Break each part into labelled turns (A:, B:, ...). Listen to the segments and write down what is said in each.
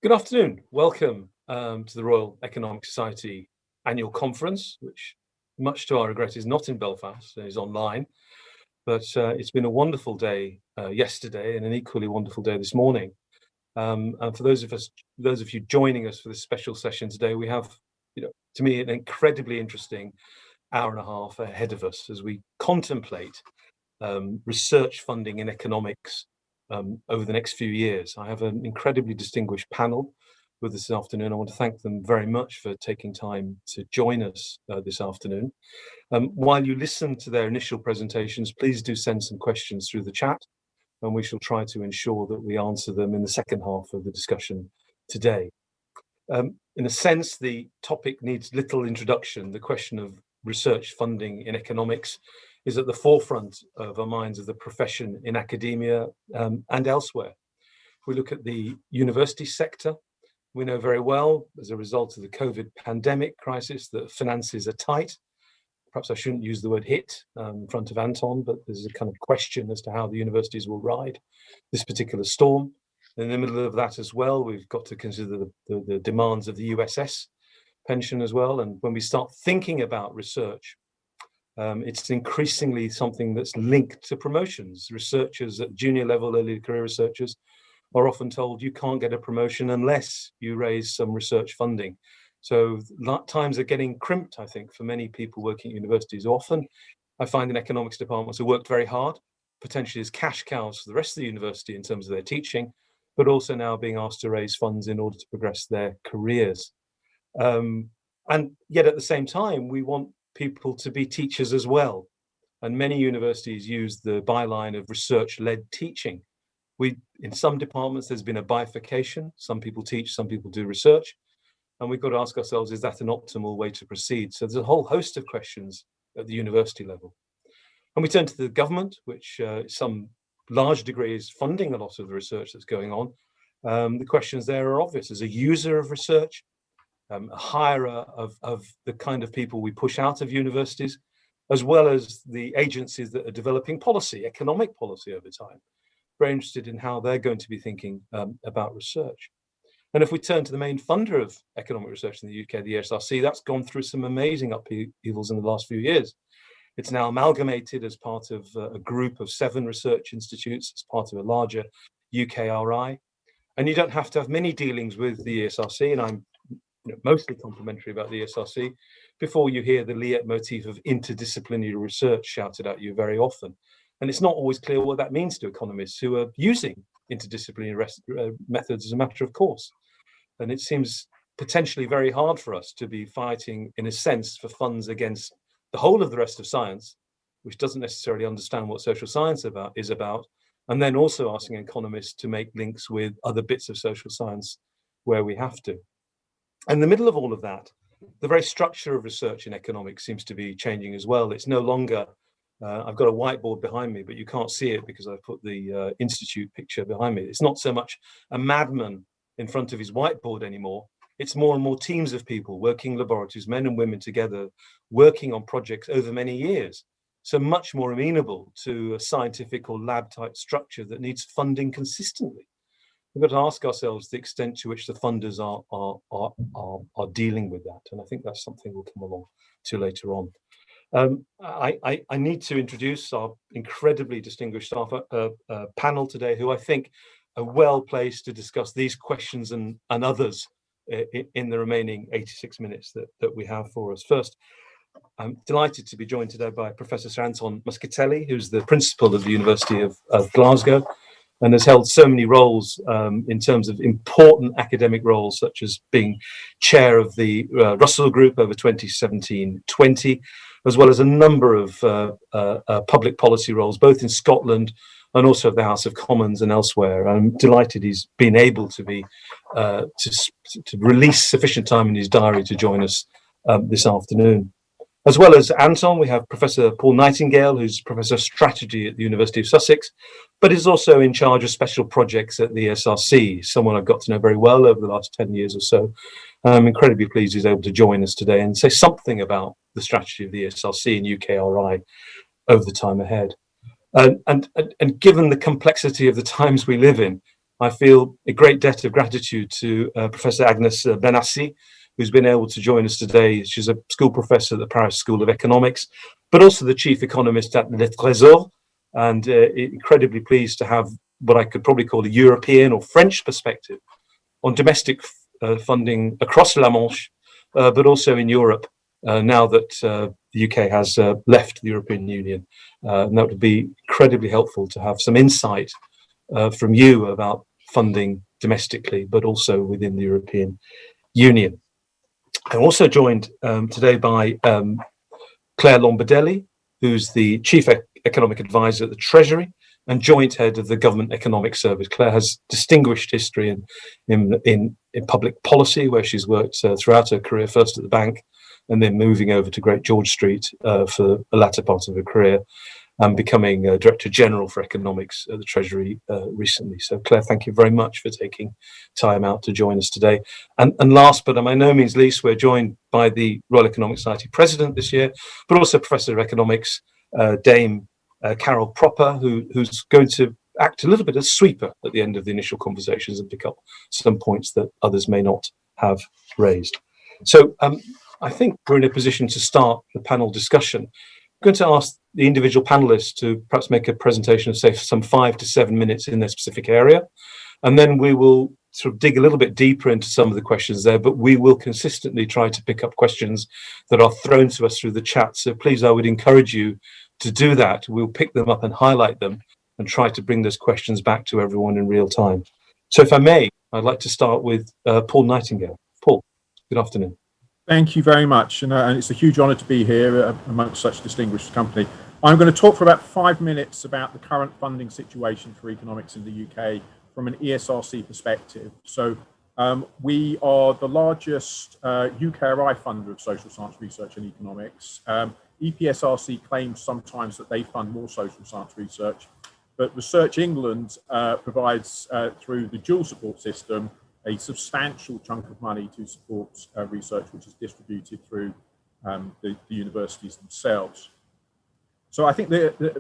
A: Good afternoon. Welcome to the Royal Economic Society annual conference, which, much to our regret, is not in Belfast, it is online. But it's been a wonderful day yesterday and an equally wonderful day this morning. And for those of you joining us for this special session today, we have, to me, an incredibly interesting hour and a half ahead of us as we contemplate research funding in economics over the next few years. I have an incredibly distinguished panel with us this afternoon. I want to thank them very much for taking time to join us this afternoon. While you listen to their initial presentations, please do send some questions through the chat, and we shall try to ensure that we answer them in the second half of the discussion today. In a sense, the topic needs little introduction. The question of research funding in economics is at the forefront of our minds of the profession in academia and elsewhere. If we look at the university sector, we know very well, as a result of the COVID pandemic crisis, that finances are tight. Perhaps I shouldn't use the word hit in front of Anton, but there's a kind of question as to how the universities will ride this particular storm. In the middle of that as well, we've got to consider the demands of the USS pension as well. And when we start thinking about research, it's increasingly something that's linked to promotions. Researchers at junior level, early career researchers, are often told you can't get a promotion unless you raise some research funding. So times are getting crimped, I think, for many people working at universities. Often I find in economics departments who worked very hard, potentially as cash cows for the rest of the university in terms of their teaching, but also now being asked to raise funds in order to progress their careers. And yet at the same time, we want people to be teachers as well. And many universities use the byline of research-led teaching. In some departments, there's been a bifurcation. Some people teach, some people do research. And we've got to ask ourselves, is that an optimal way to proceed? So there's a whole host of questions at the university level. And we turn to the government, which some large degree is funding a lot of the research that's going on. The questions there are obvious. As a user of research, a hirer of the kind of people we push out of universities, as well as the agencies that are developing policy, economic policy over time. Very interested in how they're going to be thinking about research. And if we turn to the main funder of economic research in the UK, the ESRC, that's gone through some amazing upheavals in the last few years. It's now amalgamated as part of a group of 7 research institutes, as part of a larger UKRI. And you don't have to have many dealings with the ESRC, and I'm mostly complimentary about the ESRC, before you hear the leitmotif of interdisciplinary research shouted at you very often. And it's not always clear what that means to economists who are using interdisciplinary methods as a matter of course. And it seems potentially very hard for us to be fighting, in a sense, for funds against the whole of the rest of science, which doesn't necessarily understand what social science is about, and then also asking economists to make links with other bits of social science where we have to. In the middle of all of that, the very structure of research in economics seems to be changing as well. It's no longer, I've got a whiteboard behind me, but you can't see it because I've put the institute picture behind me. It's not so much a madman in front of his whiteboard anymore. It's more and more teams of people working in laboratories, men and women together, working on projects over many years. So much more amenable to a scientific or lab type structure that needs funding consistently. We've got to ask ourselves the extent to which the funders are dealing with that. And I think that's something we'll come along to later on. I need to introduce our incredibly distinguished staff panel today, who I think are well placed to discuss these questions and others in the remaining 86 minutes that we have for us. First, I'm delighted to be joined today by Professor Sir Anton Muskatelli, who's the principal of the University of Glasgow and has held so many roles in terms of important academic roles, such as being chair of the Russell Group over 2017-20, as well as a number of public policy roles, both in Scotland and also at the House of Commons and elsewhere. I'm delighted he's been able to be to release sufficient time in his diary to join us this afternoon. As well as Anton, we have Professor Paul Nightingale, who's Professor of Strategy at the University of Sussex, but is also in charge of special projects at the ESRC, someone I've got to know very well over the last 10 years or so. I'm incredibly pleased he's able to join us today and say something about the strategy of the ESRC and UKRI over the time ahead. And given the complexity of the times we live in, I feel a great debt of gratitude to Professor Agnes Benassi, who's been able to join us today. She's a school professor at the Paris School of Economics, but also the chief economist at Le Trésor, and incredibly pleased to have what I could probably call a European or French perspective on domestic funding across La Manche, but also in Europe, now that the UK has left the European Union. And that would be incredibly helpful to have some insight from you about funding domestically, but also within the European Union. I'm also joined today by Claire Lombardelli, who's the Chief Economic Advisor at the Treasury and Joint Head of the Government Economic Service. Claire has distinguished history in public policy, where she's worked throughout her career, first at the bank and then moving over to Great George Street for the latter part of her career, and becoming Director General for Economics at the Treasury recently. So Claire, thank you very much for taking time out to join us today. And last, but by no means least, we're joined by the Royal Economic Society President this year, but also Professor of Economics, Dame Carol Proper, who's going to act a little bit as sweeper at the end of the initial conversations and pick up some points that others may not have raised. So I think we're in a position to start the panel discussion. I'm going to ask the individual panelists to perhaps make a presentation of, say, some 5 to 7 minutes in their specific area. And then we will sort of dig a little bit deeper into some of the questions there, but we will consistently try to pick up questions that are thrown to us through the chat. So please, I would encourage you to do that. We'll pick them up and highlight them and try to bring those questions back to everyone in real time. So if I may, I'd like to start with Paul Nightingale. Paul, good afternoon.
B: Thank you very much, and it's a huge honour to be here amongst such distinguished company. I'm going to talk for about 5 minutes about the current funding situation for economics in the UK from an ESRC perspective. So we are the largest UKRI funder of social science research and economics. EPSRC claims sometimes that they fund more social science research, but Research England provides, through the dual support system, a substantial chunk of money to support research, which is distributed through the universities themselves. So I think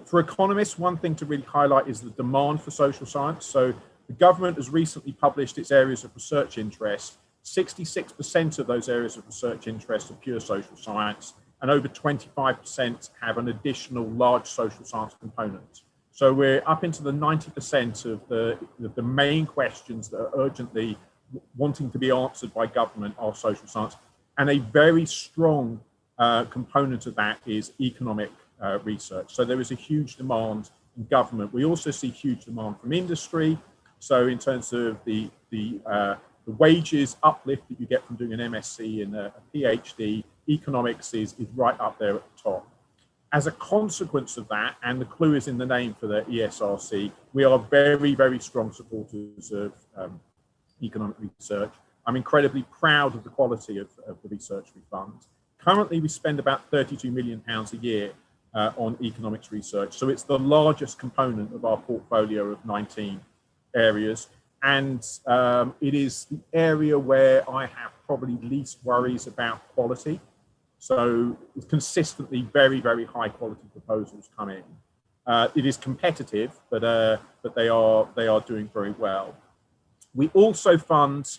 B: for economists, one thing to really highlight is the demand for social science. So the government has recently published its areas of research interest. 66% of those areas of research interest are pure social science, and over 25% have an additional large social science component. So we're up into the 90% of the main questions that are urgently wanting to be answered by government are social science. And a very strong component of that is economic research. So there is a huge demand in government. We also see huge demand from industry. So in terms of the wages uplift that you get from doing an MSc and a PhD, economics is right up there at the top. As a consequence of that, and the clue is in the name for the ESRC, we are very, very strong supporters of economic research. I'm incredibly proud of the quality of the research we fund. Currently, we spend about £32 million a year on economics research. So it's the largest component of our portfolio of 19 areas. And it is the area where I have probably least worries about quality. So it's consistently very, very high quality proposals come in. It is competitive, but they are doing very well. We also fund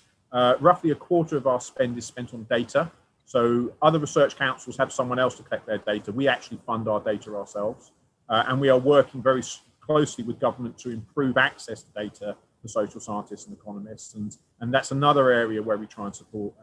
B: roughly a quarter of our spend is spent on data. So other research councils have someone else to collect their data. We actually fund our data ourselves. And we are working very closely with government to improve access to data for social scientists and economists. And that's another area where we try and support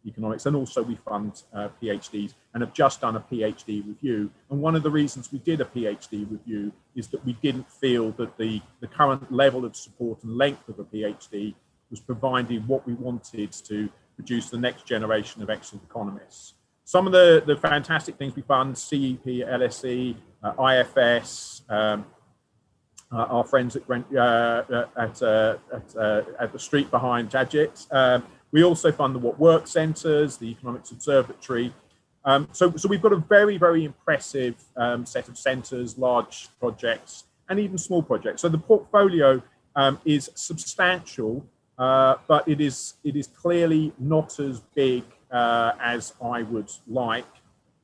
B: economics. And also we fund PhDs and have just done a PhD review. And one of the reasons we did a PhD review is that we didn't feel that the current level of support and length of a PhD was providing what we wanted to produce the next generation of excellent economists. Some of the fantastic things we fund: CEP, LSE, IFS, our friends at the street behind Tajit. We also fund the What Works centres, the Economics Observatory. So we've got a very, very impressive set of centres, large projects, and even small projects. So the portfolio is substantial, but it is clearly not as big as I would like.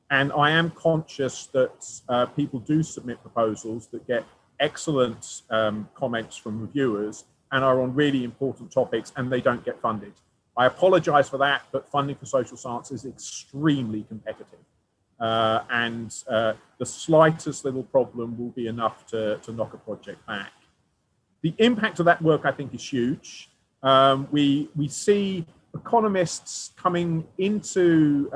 B: And I am conscious that people do submit proposals that get excellent comments from reviewers, and are on really important topics, and they don't get funded. I apologize for that, but funding for social science is extremely competitive. And the slightest little problem will be enough to knock a project back. The impact of that work, I think, is huge. We see economists coming into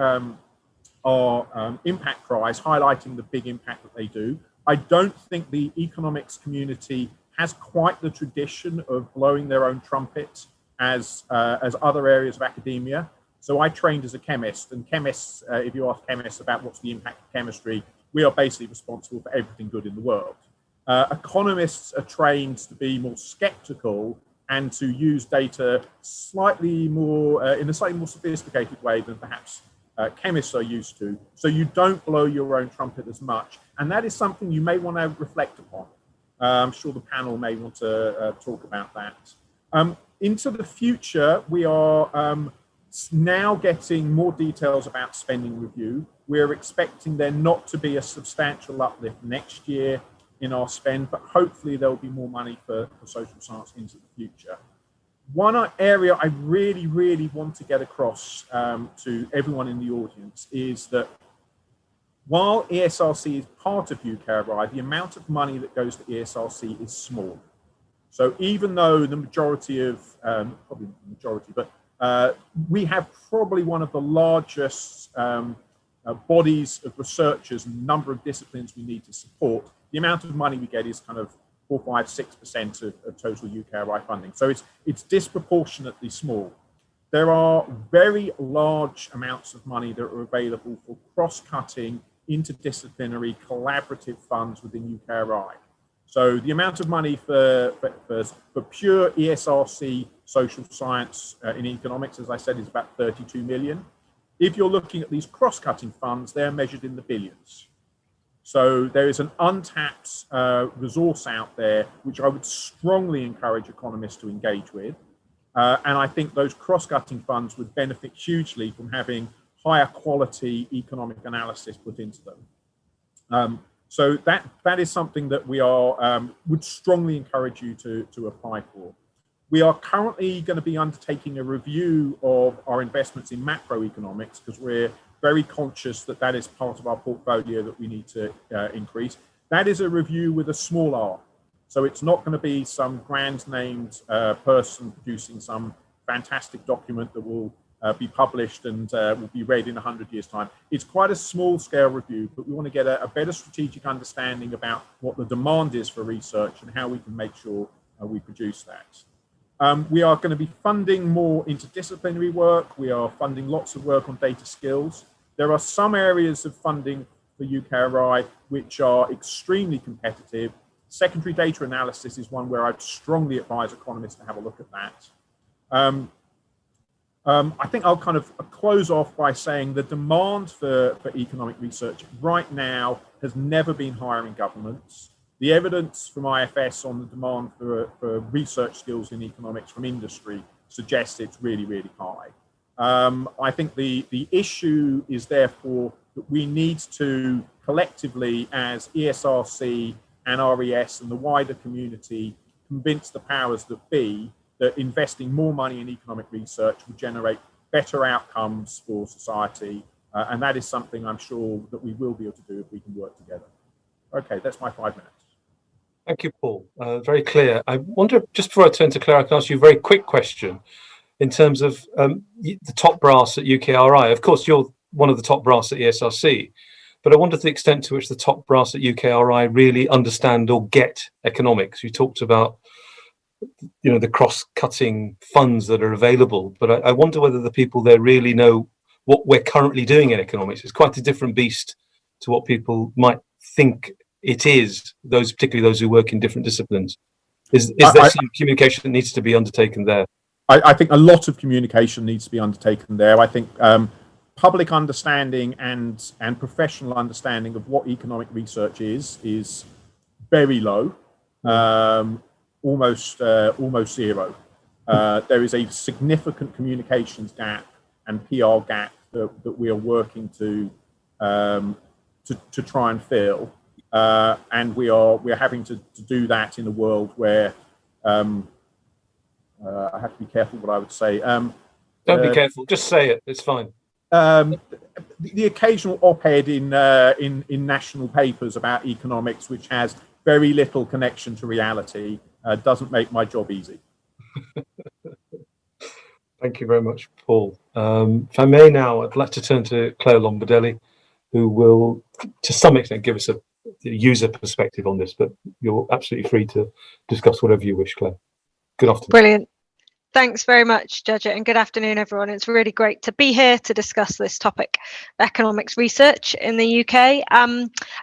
B: our impact prize, highlighting the big impact that they do. I don't think the economics community has quite the tradition of blowing their own trumpet as other areas of academia. So I trained as a chemist, and chemists, if you ask chemists about what's the impact of chemistry, we are basically responsible for everything good in the world. Economists are trained to be more skeptical and to use data slightly more, in a slightly more sophisticated way than perhaps chemists are used to. So you don't blow your own trumpet as much. And that is something you may want to reflect upon. I'm sure the panel may want to talk about that. Into the future, we are now getting more details about spending review. We're expecting there not to be a substantial uplift next year in our spend, but hopefully there'll be more money for social science into the future. One area I really, really want to get across to everyone in the audience is that while ESRC is part of UKRI, the amount of money that goes to ESRC is small. So even though the majority of, probably not the majority, but we have probably one of the largest bodies of researchers and number of disciplines we need to support, the amount of money we get is kind of 4, 5, 6% of total UKRI funding. So it's disproportionately small. There are very large amounts of money that are available for cross-cutting, interdisciplinary, collaborative funds within UKRI. So the amount of money for pure ESRC social science in economics, as I said, is about 32 million. If you're looking at these cross-cutting funds, they're measured in the billions. So there is an untapped resource out there, which I would strongly encourage economists to engage with. And I think those cross-cutting funds would benefit hugely from having higher quality economic analysis put into them. So that is something that we are would strongly encourage you to apply for. We are currently going to be undertaking a review of our investments in macroeconomics because we're very conscious that that is part of our portfolio that we need to increase. That is a review with a small r. So it's not going to be some grand named person producing some fantastic document that will be published and will be read in 100 years' time. It's quite a small scale review, but we want to get a better strategic understanding about what the demand is for research and how we can make sure we produce that. We are going to be funding more interdisciplinary work. We are funding lots of work on data skills. There are some areas of funding for UKRI which are extremely competitive. Secondary data analysis is one where I'd strongly advise economists to have a look at that. I think I'll kind of close off by saying the demand for economic research right now has never been higher in governments. The evidence from IFS on the demand for research skills in economics from industry suggests it's really, really high. I think the issue is therefore that we need to collectively, as ESRC and RES and the wider community, convince the powers that be that investing more money in economic research will generate better outcomes for society. And that is something I'm sure that we will be able to do if we can work together. Okay, that's my 5 minutes.
A: Thank you, Paul. Very clear. I wonder, just before I turn to Claire, I can ask you a very quick question in terms of the top brass at UKRI. Of course, you're one of the top brass at ESRC, but I wonder the extent to which the top brass at UKRI really understand or get economics. You talked about, you know, the cross-cutting funds that are available, but I wonder whether the people there really know what we're currently doing in economics. It's quite a different beast to what people might think it is, particularly those who work in different disciplines. Is there some communication that needs to be undertaken there?
B: I think a lot of communication needs to be undertaken there. I think public understanding and professional understanding of what economic research is very low, almost zero. There is a significant communications gap and PR gap that we are working to try and fill. And we're having to do that in a world where I have to be careful what I would say.
A: Don't be careful. Just say it. It's fine.
B: The occasional op-ed in national papers about economics, which has very little connection to reality, doesn't make my job easy.
A: Thank you very much, Paul. If I may now, I'd like to turn to Claire Lombardelli, who will, to some extent, give us a user perspective on this, but you're absolutely free to discuss whatever you wish, Claire. Good afternoon.
C: Brilliant. Thanks very much, Judget, and good afternoon, everyone. It's really great to be here to discuss this topic, economics research in the UK.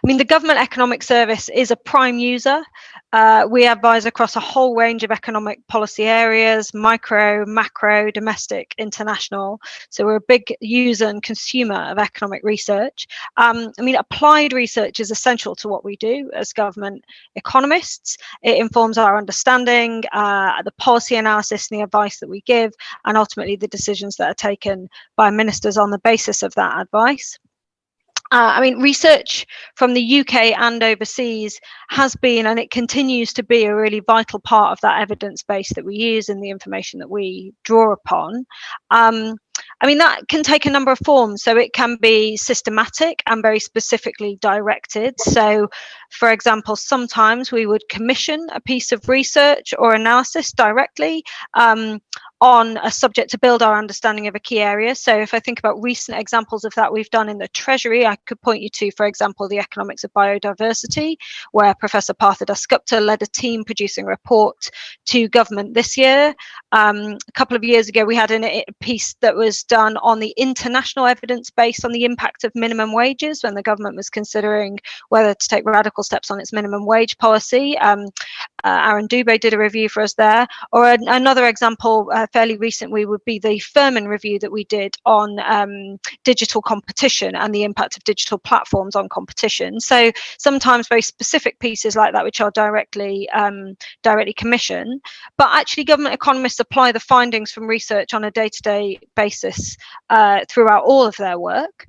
C: The Government Economic Service is a prime user. We advise across a whole range of economic policy areas, micro, macro, domestic, international. So we're a big user and consumer of economic research. Applied research is essential to what we do as government economists. It informs our understanding, the policy analysis and the advice that we give, and ultimately the decisions that are taken by ministers on the basis of that advice. Research from the UK and overseas has been, and it continues to be, a really vital part of that evidence base that we use and the information that we draw upon. That can take a number of forms. So it can be systematic and very specifically directed. So, for example, sometimes we would commission a piece of research or analysis directly on a subject to build our understanding of a key area. So if I think about recent examples of that we've done in the Treasury, I could point you to, for example, the economics of biodiversity, where Professor Partha Dasgupta led a team producing a report to government this year. A couple of years ago, we had a piece that was done on the international evidence base on the impact of minimum wages when the government was considering whether to take radical steps on its minimum wage policy. Aaron Dubé did a review for us there. Or another example, fairly recently, would be the Furman review that we did on digital competition and the impact of digital platforms on competition. So sometimes very specific pieces like that, which are directly commissioned, but actually government economists apply the findings from research on a day-to-day basis throughout all of their work.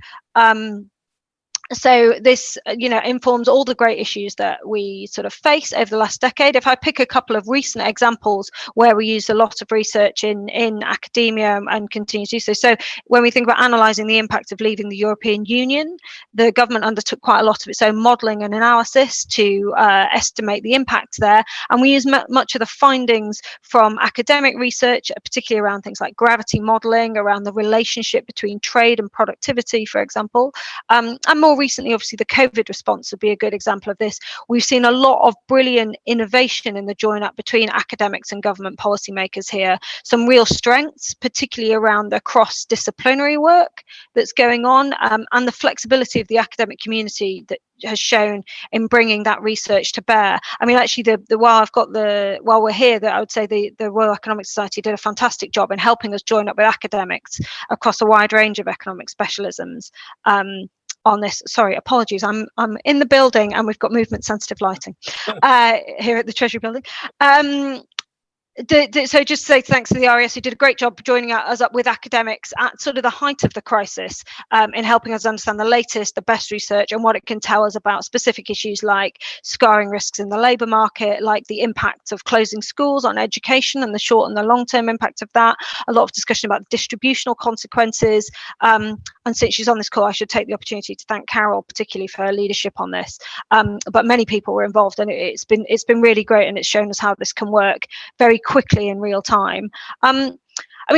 C: So this, informs all the great issues that we sort of face over the last decade. If I pick a couple of recent examples where we use a lot of research in academia and continue to do so. So when we think about analysing the impact of leaving the European Union, the government undertook quite a lot of its own modelling and analysis to estimate the impact there. And we use much of the findings from academic research, particularly around things like gravity modelling, around the relationship between trade and productivity, for example, and more recently, obviously, the COVID response would be a good example of this. We've seen a lot of brilliant innovation in the join-up between academics and government policymakers here. Some real strengths, particularly around the cross-disciplinary work that's going on, and the flexibility of the academic community that has shown in bringing that research to bear. Actually, while we're here, I would say the Royal Economic Society did a fantastic job in helping us join up with academics across a wide range of economic specialisms. On this, sorry, apologies. I'm in the building and we've got movement sensitive lighting here at the Treasury building. So just to say thanks to the RES, who did a great job joining us up with academics at sort of the height of the crisis, in helping us understand the latest, the best research and what it can tell us about specific issues like scarring risks in the labour market, like the impact of closing schools on education and the short and the long-term impact of that. A lot of discussion about the distributional consequences. And since she's on this call, I should take the opportunity to thank Carol, particularly for her leadership on this. But many people were involved, and it's been really great, and it's shown us how this can work very quickly in real time.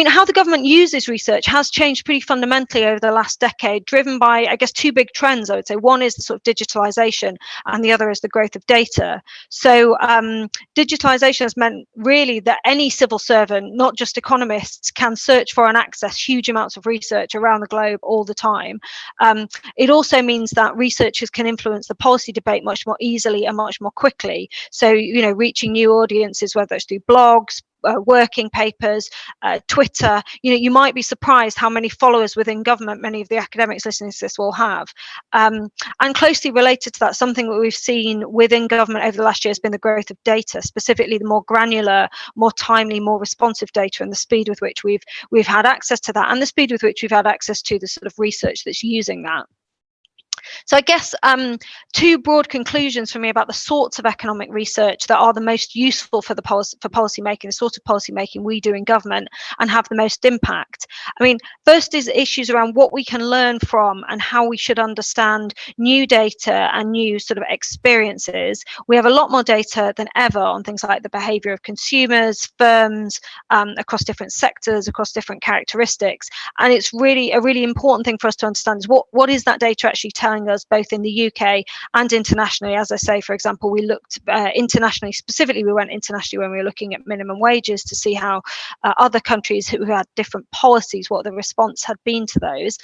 C: How the government uses research has changed pretty fundamentally over the last decade, driven by, I guess, two big trends, I would say. One is the sort of digitalization, and the other is the growth of data. So digitalization has meant really that any civil servant, not just economists, can search for and access huge amounts of research around the globe all the time. It also means that researchers can influence the policy debate much more easily and much more quickly. So, reaching new audiences, whether it's through blogs, working papers, Twitter, you might be surprised how many followers within government many of the academics listening to this will have. And closely related to that, something that we've seen within government over the last year has been the growth of data, specifically the more granular, more timely, more responsive data, and the speed with which we've had access to that, and the speed with which we've had access to the sort of research that's using that. So I guess two broad conclusions for me about the sorts of economic research that are the most useful for policy making, the sort of policy making we do in government and have the most impact. I mean, first is issues around what we can learn from and how we should understand new data and new sort of experiences. We have a lot more data than ever on things like the behaviour of consumers, firms, across different sectors, across different characteristics, and it's really a really important thing for us to understand is what is that data actually telling us, both in the UK and internationally. As I say, for example, we looked internationally, specifically we went internationally when we were looking at minimum wages to see how other countries who had different policies, what the response had been to those.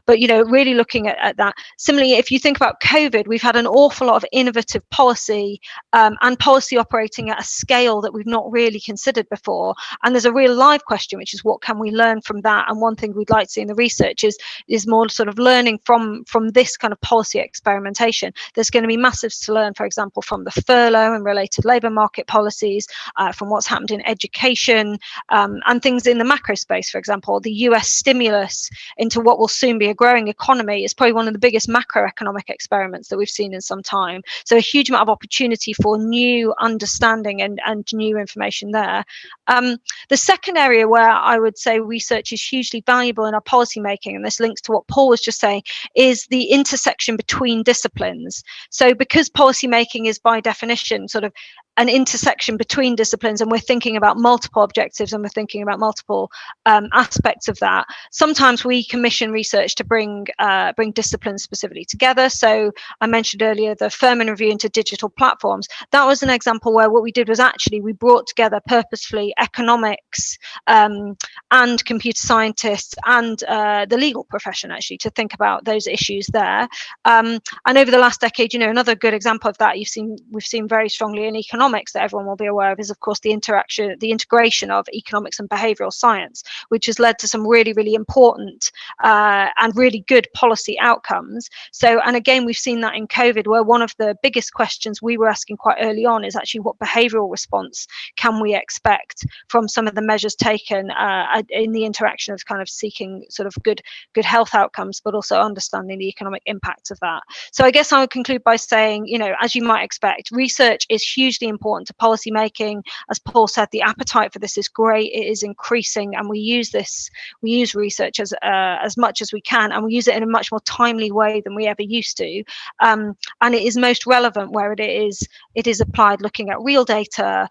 C: But, you know, really looking at that. Similarly, if you think about COVID, we've had an awful lot of innovative policy and policy operating at a scale that we've not really considered before. And there's a real live question, which is what can we learn from that? And one thing we'd like to see in the research is more sort of learning from this kind of policy experimentation. There's going to be massive to learn, for example, from the furlough and related labour market policies, from what's happened in education, and things in the macro space. For example, the US stimulus into what will soon be a growing economy is probably one of the biggest macroeconomic experiments that we've seen in some time. So a huge amount of opportunity for new understanding and new information there. The second area where I would say research is hugely valuable in our policy making, and this links to what Paul was just saying, is the intersection between disciplines. So because policy making is by definition sort of an intersection between disciplines, and we're thinking about multiple objectives and we're thinking about multiple aspects of that, sometimes we commission research to bring disciplines specifically together. So I mentioned earlier the Furman review into digital platforms. That was an example where what we did was actually we brought together purposefully economics and computer scientists and the legal profession actually to think about those issues there. And over the last decade, you know, another good example of that we've seen very strongly in economics that everyone will be aware of is, of course, the integration of economics and behavioural science, which has led to some really, really important and really good policy outcomes. So, and again, we've seen that in COVID, where one of the biggest questions we were asking quite early on is actually what behavioural response can we expect from some of the measures taken in the interaction of kind of seeking sort of good health outcomes, but also understanding the economic impact of that. So I guess I would conclude by saying, you know, as you might expect, research is hugely important to policy making. As Paul said, the appetite for this is great. It is increasing, and we use research as much as we can, and we use it in a much more timely way than we ever used to. And it is most relevant where it is applied, looking at real data,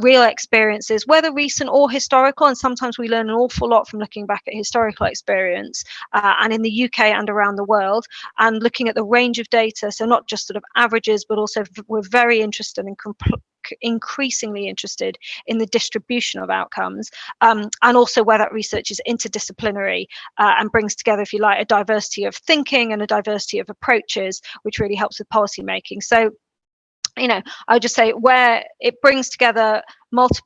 C: real experiences, whether recent or historical. And sometimes we learn an awful lot from looking back at historical experience, and in the UK and around the world, and looking at the range of data. So not just sort of averages, but also we're very interested in increasingly interested in the distribution of outcomes, and also where that research is interdisciplinary and brings together, if you like, a diversity of thinking and a diversity of approaches, which really helps with policy making. So, you know, I would just say where it brings together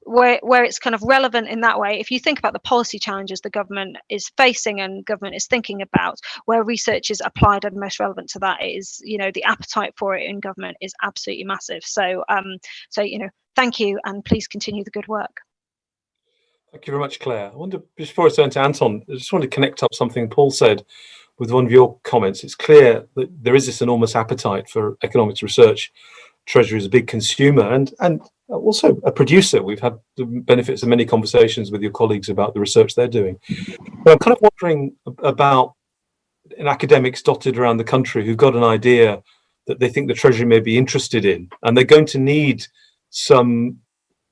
C: where it's kind of relevant in that way. If you think about the policy challenges the government is facing and government is thinking about, where research is applied and most relevant to that is, you know, the appetite for it in government is absolutely massive. So, you know, thank you, and please continue the good work.
A: Thank you very much, Claire. I wonder, before I turn to Anton, I just want to connect up something Paul said with one of your comments. It's clear that there is this enormous appetite for economics research. Treasury is a big consumer and also a producer. We've had the benefits of many conversations with your colleagues about the research they're doing. But I'm kind of wondering about academics dotted around the country who've got an idea that they think the Treasury may be interested in, and they're going to need some,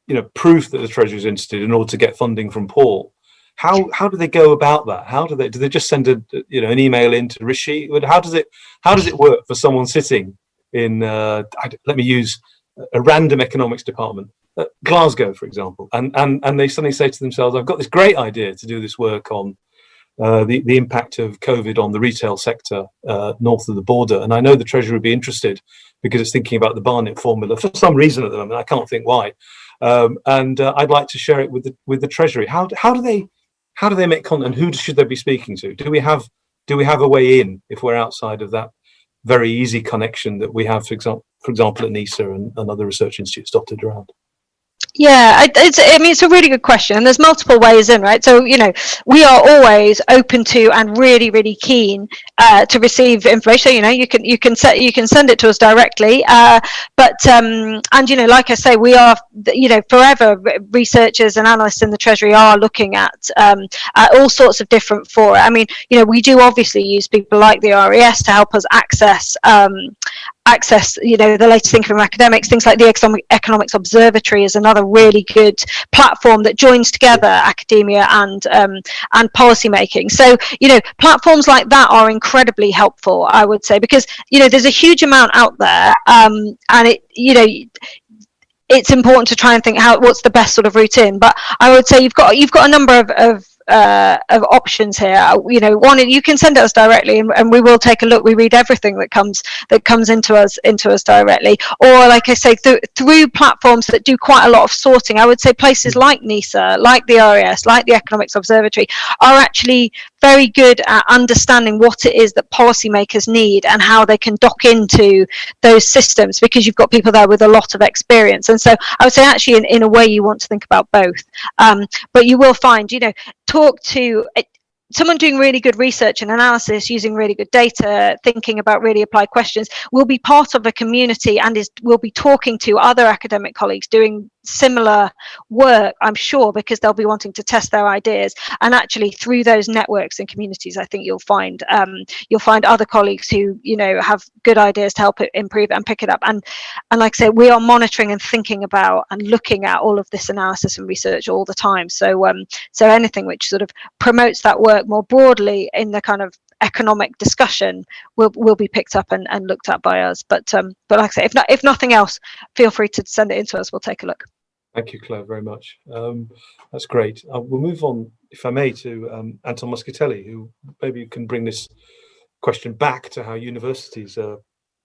A: you know, proof that the Treasury is interested in order to get funding from Paul. How do they go about that? Do they just send an email in to Rishi? How does it work for someone sitting in let me use a random economics department, Glasgow, for example, and they suddenly say to themselves, I've got this great idea to do this work on the impact of COVID on the retail sector north of the border, and I know the Treasury would be interested because it's thinking about the Barnett formula for some reason at the moment. I can't think why, and I'd like to share it with the Treasury. How do they make content? Who should they be speaking to? Do we have a way in if we're outside of that very easy connection that we have, for example, at NISA and other research institutes dotted around?
C: Yeah, I mean, it's a really good question, and there's multiple ways in, right? So, we are always open to and really, really keen to receive information. You can send it to us directly, but and like I say, we are, forever researchers and analysts in the Treasury are looking at all sorts of different fora. I mean, we do obviously use people like the RES to help us access the latest thinking from academics. Things like the Economics Observatory is another really good platform that joins together academia and policy making. So platforms like that are incredibly helpful, I would say, because there's a huge amount out there, and it's important to try and think what's the best sort of route in. But I would say you've got a number of options here. One, you can send it us directly, and we will take a look. We read everything that comes into us directly, or like I say, through platforms that do quite a lot of sorting. I would say places like NISA, like the RES, like the Economics Observatory are actually very good at understanding what it is that policymakers need and how they can dock into those systems, because you've got people there with a lot of experience. And so I would say actually in a way you want to think about both, but you will find, talk to someone doing really good research and analysis, using really good data, thinking about really applied questions, will be part of a community and will be talking to other academic colleagues doing similar work, I'm sure, because they'll be wanting to test their ideas. And actually through those networks and communities, I think you'll find other colleagues who have good ideas to help it improve and pick it up. And like I say, we are monitoring and thinking about and looking at all of this analysis and research all the time. So anything which sort of promotes that work more broadly in the kind of economic discussion will be picked up and looked at by us. But like I say, if nothing else, feel free to send it in to us. We'll take a look.
A: Thank you, Claire, very much. That's great. We'll move on, if I may, to Anton Muscatelli, who maybe can bring this question back to how universities are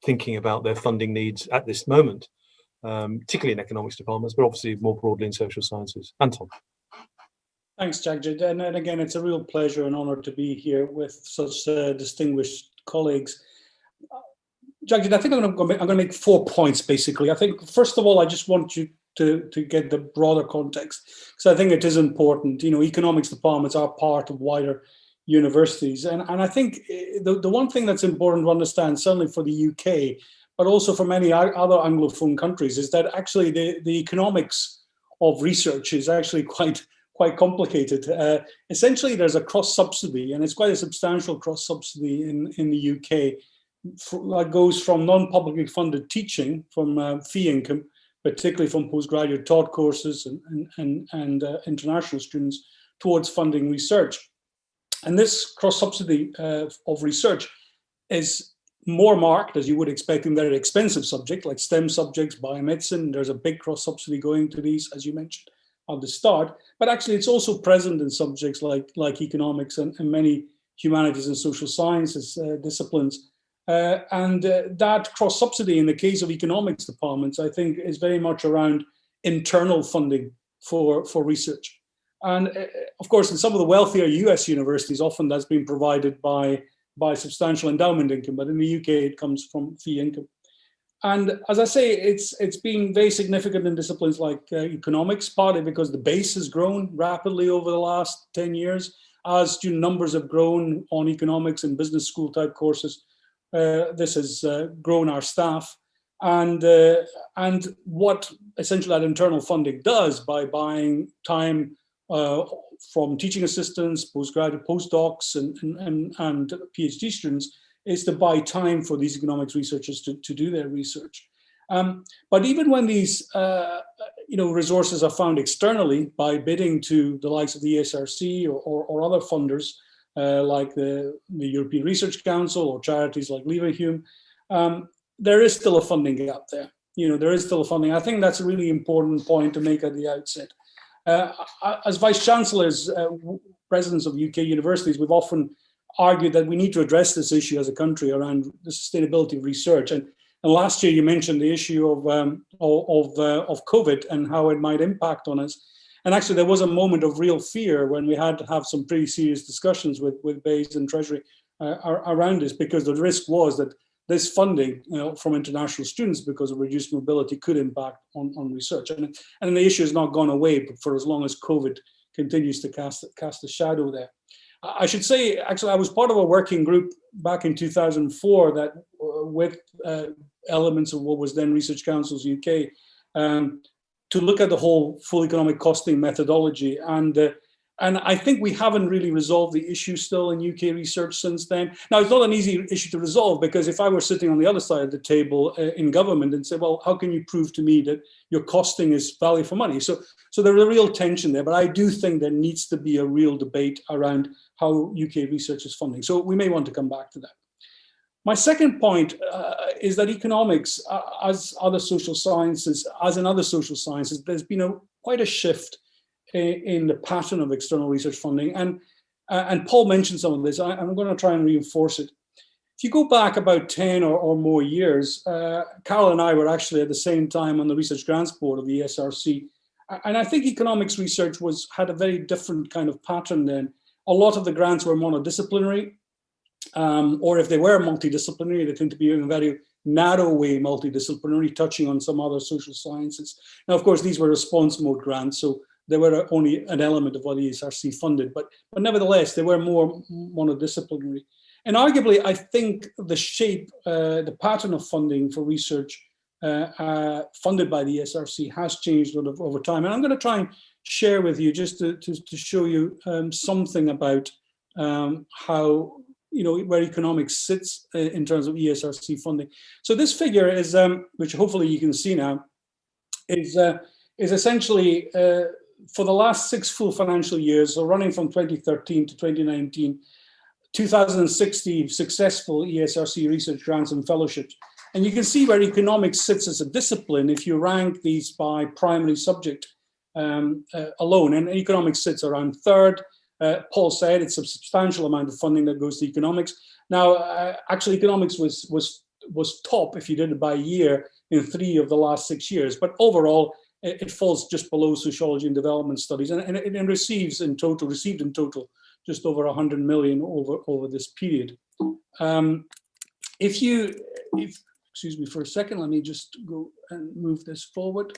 A: thinking about their funding needs at this moment, particularly in economics departments, but obviously more broadly in social sciences. Anton.
D: Thanks, Jagjit. And again, it's a real pleasure and honor to be here with such distinguished colleagues. Jagjit, I think I'm going to make 4 points, basically. I think, first of all, I just want you to get the broader context, because I think it is important. Economics departments are part of wider universities. And I think the one thing that's important to understand, certainly for the UK, but also for many other Anglophone countries, is that actually the economics of research is actually quite complicated. Essentially, there's a cross-subsidy, and it's quite a substantial cross-subsidy in the UK that goes from non-publicly funded teaching, from fee income, particularly from postgraduate taught courses and international students, towards funding research. And this cross-subsidy of research is more marked, as you would expect, in very expensive subjects like STEM subjects, biomedicine. There's a big cross-subsidy going to these, as you mentioned at the start. But actually, it's also present in subjects like economics and many humanities and social sciences disciplines. That cross-subsidy in the case of economics departments, I think, is very much around internal funding for research. And of course, in some of the wealthier US universities, often that's been provided by substantial endowment income, but in the UK, it comes from fee income. And as I say, it's been very significant in disciplines like economics, partly because the base has grown rapidly over the last 10 years, as student numbers have grown on economics and business school type courses. This has grown our staff. And what essentially that internal funding does, by buying time from teaching assistants, postgraduate postdocs, and PhD students, is to buy time for these economics researchers to do their research. But even when these resources are found externally by bidding to the likes of the ESRC or other funders like the European Research Council or charities like Leverhulme, there is still a funding gap there. There is still a funding. I think that's a really important point to make at the outset. As Vice Chancellors, presidents of UK universities, we've often argued that we need to address this issue as a country around the sustainability of research. And last year you mentioned the issue of COVID and how it might impact on us. And actually there was a moment of real fear when we had to have some pretty serious discussions with BEIS and Treasury around this, because the risk was that this funding, from international students because of reduced mobility could impact on research. And the issue has not gone away for as long as COVID continues to cast a shadow there. I should say, actually, I was part of a working group back in 2004 that with elements of what was then Research Council's UK to look at the whole full economic costing methodology. And I think we haven't really resolved the issue still in UK research since then. Now, it's not an easy issue to resolve, because if I were sitting on the other side of the table in government and say, well, how can you prove to me that your costing is value for money? So there's a real tension there, but I do think there needs to be a real debate around how UK research is funding. So we may want to come back to that. My second point is that economics, as in other social sciences, there's been quite a shift in the pattern of external research funding. And Paul mentioned some of this. I'm going to try and reinforce it. If you go back about 10 or more years, Carol and I were actually at the same time on the Research Grants Board of the ESRC. And I think economics research had a very different kind of pattern then. A lot of the grants were monodisciplinary, or if they were multidisciplinary, they tend to be in a very narrow way multidisciplinary, touching on some other social sciences. Now, of course, these were response mode grants, so they were only an element of what the ESRC funded, but nevertheless, they were more monodisciplinary. And arguably, I think the shape, the pattern of funding for research funded by the ESRC has changed over time. And I'm going to try and share with you, just to show you something about how, where economics sits in terms of ESRC funding. So this figure is, which hopefully you can see now, is essentially for the last 6 full financial years, so running from 2013 to 2019, 2,060 successful ESRC research grants and fellowships. And you can see where economics sits as a discipline if you rank these by primary subject alone. And economics sits around third. Paul said it's a substantial amount of funding that goes to economics. Now, actually, economics was top if you did it by year in 3 of the last 6 years. But overall, it falls just below sociology and development studies, and it received in total just over 100 million over this period. Excuse me for a second, let me just go and move this forward.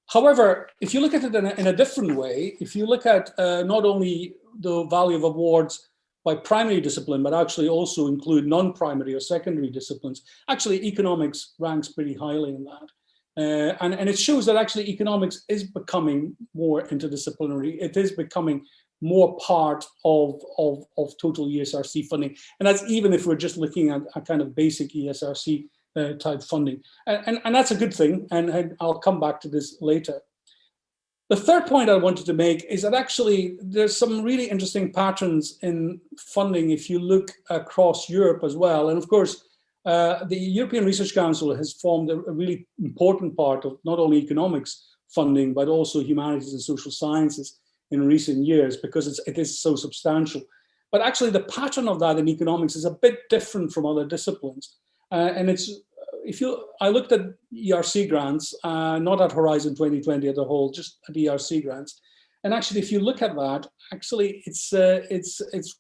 D: However, if you look at it in a different way, if you look at not only the value of awards by primary discipline, but actually also include non-primary or secondary disciplines, actually economics ranks pretty highly in that. And it shows that actually economics is becoming more interdisciplinary. It is becoming more part of total ESRC funding. And that's even if we're just looking at a kind of basic ESRC type funding. And that's a good thing. And I'll come back to this later. The third point I wanted to make is that actually there's some really interesting patterns in funding if you look across Europe as well. And of course, the European Research Council has formed a really important part of not only economics funding, but also humanities and social sciences in recent years, because it is so substantial. But actually the pattern of that in economics is a bit different from other disciplines. And I looked at ERC grants, not at Horizon 2020 as a whole, just at ERC grants. And actually, if you look at that, actually it's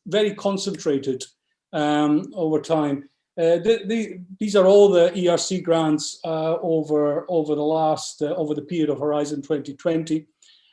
D: very concentrated over time. These are all the ERC grants over the period of Horizon 2020,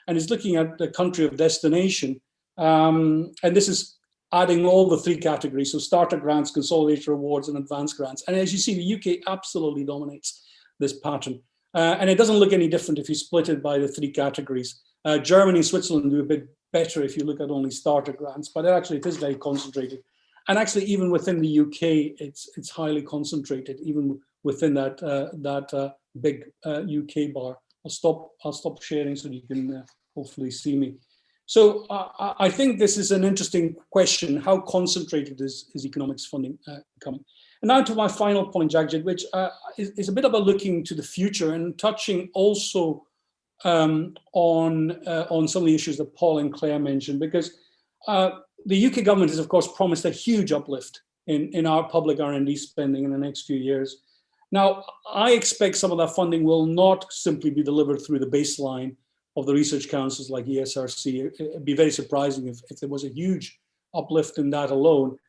D: and it's looking at the country of destination. And this is adding all the 3 categories, so starter grants, consolidator awards, and advanced grants. And as you see, the UK absolutely dominates this pattern. And it doesn't look any different if you split it by the 3 categories. Germany and Switzerland do a bit better if you look at only starter grants, but it is very concentrated. And actually, even within the UK, it's highly concentrated, even within that big UK bar. I'll stop sharing so you can hopefully see me. So I think this is an interesting question. How concentrated is economics funding becoming? And now to my final point, Jagjit, which is a bit about looking to the future and touching also on some of the issues that Paul and Claire mentioned, because the UK government has, of course, promised a huge uplift in our public R&D spending in the next few years. Now, I expect some of that funding will not simply be delivered through the baseline of the research councils like ESRC. It'd be very surprising if there was a huge uplift in that alone.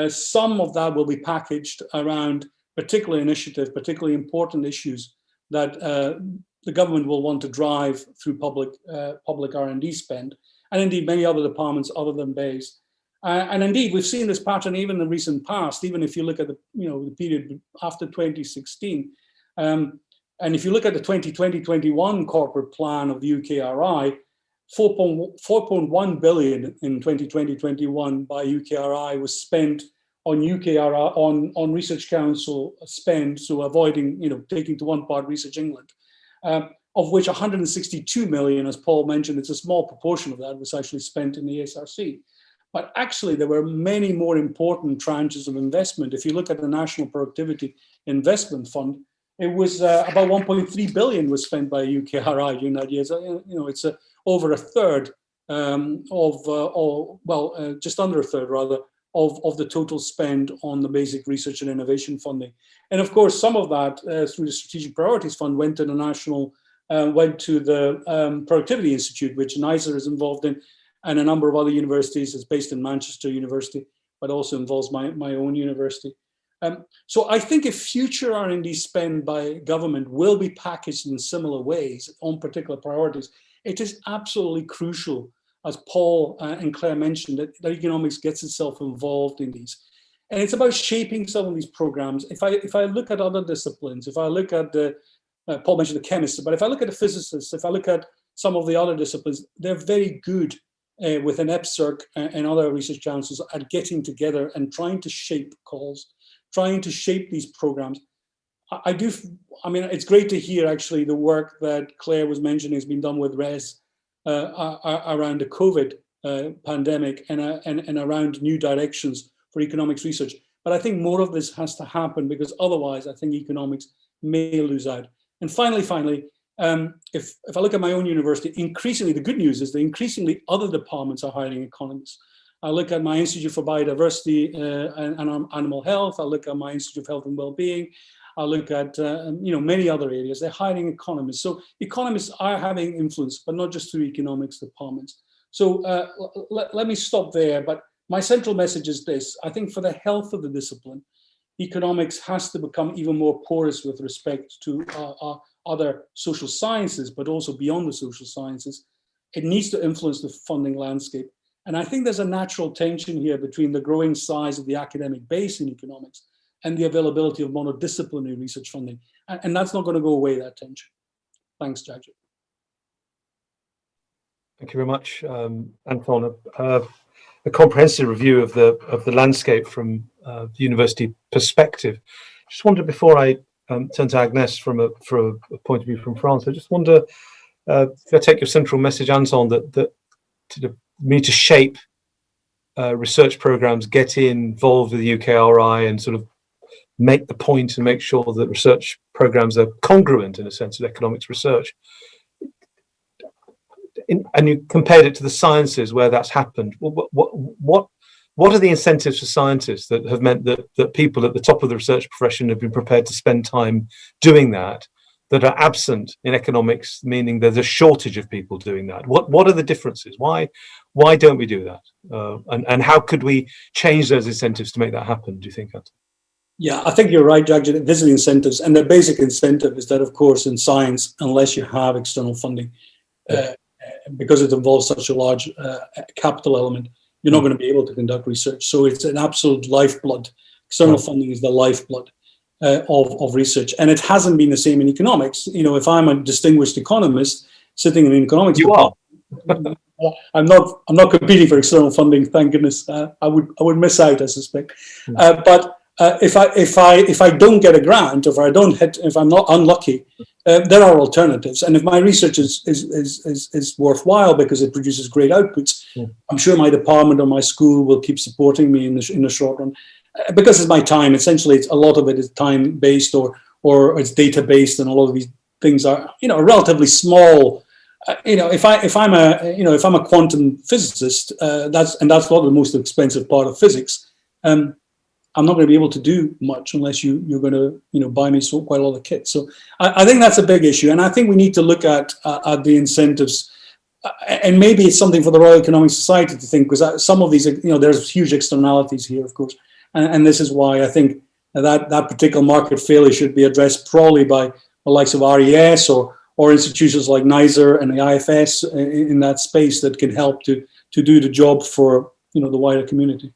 D: Some of that will be packaged around particular initiatives, particularly important issues that the government will want to drive through public R&D spend, and indeed many other departments other than BEIS. And indeed, we've seen this pattern even in the recent past, even if you look at the period after 2016. And if you look at the 2020-21 corporate plan of the UKRI, 4.1 billion in 2020-21 by UKRI was spent on UKRI, on Research Council spend, so avoiding, taking to one part Research England, of which 162 million, as Paul mentioned, it's a small proportion of that was actually spent in the ESRC. But actually, there were many more important tranches of investment. If you look at the National Productivity Investment Fund, it was about 1.3 billion was spent by UKRI during that year. So, it's over a third just under a third rather, of the total spend on the basic research and innovation funding. And of course, some of that through the Strategic Priorities Fund went to the Productivity Institute, which NISA is involved in, and a number of other universities. It's based in Manchester University, but also involves my own university. So I think if future R&D spend by government will be packaged in similar ways on particular priorities, it is absolutely crucial, as Paul and Claire mentioned, that economics gets itself involved in these. And it's about shaping some of these programs. If I look at other disciplines, if I look at Paul mentioned the chemists, but if I look at the physicists, if I look at some of the other disciplines, they're very good within EPSRC and other research councils at getting together and trying to shape calls, trying to shape these programs. I mean, it's great to hear actually the work that Claire was mentioning has been done with RES around the COVID pandemic and around new directions for economics research. But I think more of this has to happen, because otherwise I think economics may lose out. And finally, if I look at my own university, increasingly, the good news is that increasingly other departments are hiring economists. I look at my Institute for Biodiversity and Animal Health. I look at my Institute of Health and Wellbeing. I look at many other areas. They're hiring economists. So economists are having influence, but not just through economics departments. So let me stop there. But my central message is this: I think for the health of the discipline, economics has to become even more porous with respect to other social sciences, but also beyond the social sciences. It needs to influence the funding landscape. And I think there's a natural tension here between the growing size of the academic base in economics and the availability of monodisciplinary research funding. And that's not going to go away, that tension. Thanks, Jagger.
A: Thank you very much, Anton. A comprehensive review of the landscape from the university perspective. Just wonder, before I turn to Agnes for a point of view from France, I just wonder if I take your central message, Anton, that we need to shape research programs, get involved with the UKRI, and sort of make the point and make sure that research programs are congruent in a sense with economics research. And you compared it to the sciences where that's happened. What are the incentives for scientists that have meant that people at the top of the research profession have been prepared to spend time doing that are absent in economics, meaning there's a shortage of people doing that? What are the differences? Why don't we do that? And how could we change those incentives to make that happen, do you think, Anton?
D: Yeah, I think you're right, Jack. These are the incentives. And the basic incentive is that, of course, in science, unless you have external funding, because it involves such a large capital element, you're not going to be able to conduct research. So it's an absolute lifeblood. External funding is the lifeblood of research. And it hasn't been the same in economics. If I'm a distinguished economist sitting in an economics department, I'm not competing for external funding, thank goodness. I would miss out, I suspect. But if I don't get a grant, if I'm not unlucky, there are alternatives. And if my research is worthwhile because it produces great outputs, I'm sure my department or my school will keep supporting me in the short run. Because it's my time, essentially, a lot of it is time based or it's data based, and a lot of these things are relatively small. If I'm a quantum physicist, that's not the most expensive part of physics. I'm not going to be able to do much unless you're going to buy me quite a lot of kit. So I think that's a big issue, and I think we need to look at the incentives, and maybe it's something for the Royal Economic Society to think, because some of these, there's huge externalities here, of course, And this is why I think that particular market failure should be addressed probably by the likes of RES or institutions like NISR and the IFS in that space that can help to do the job for the wider community.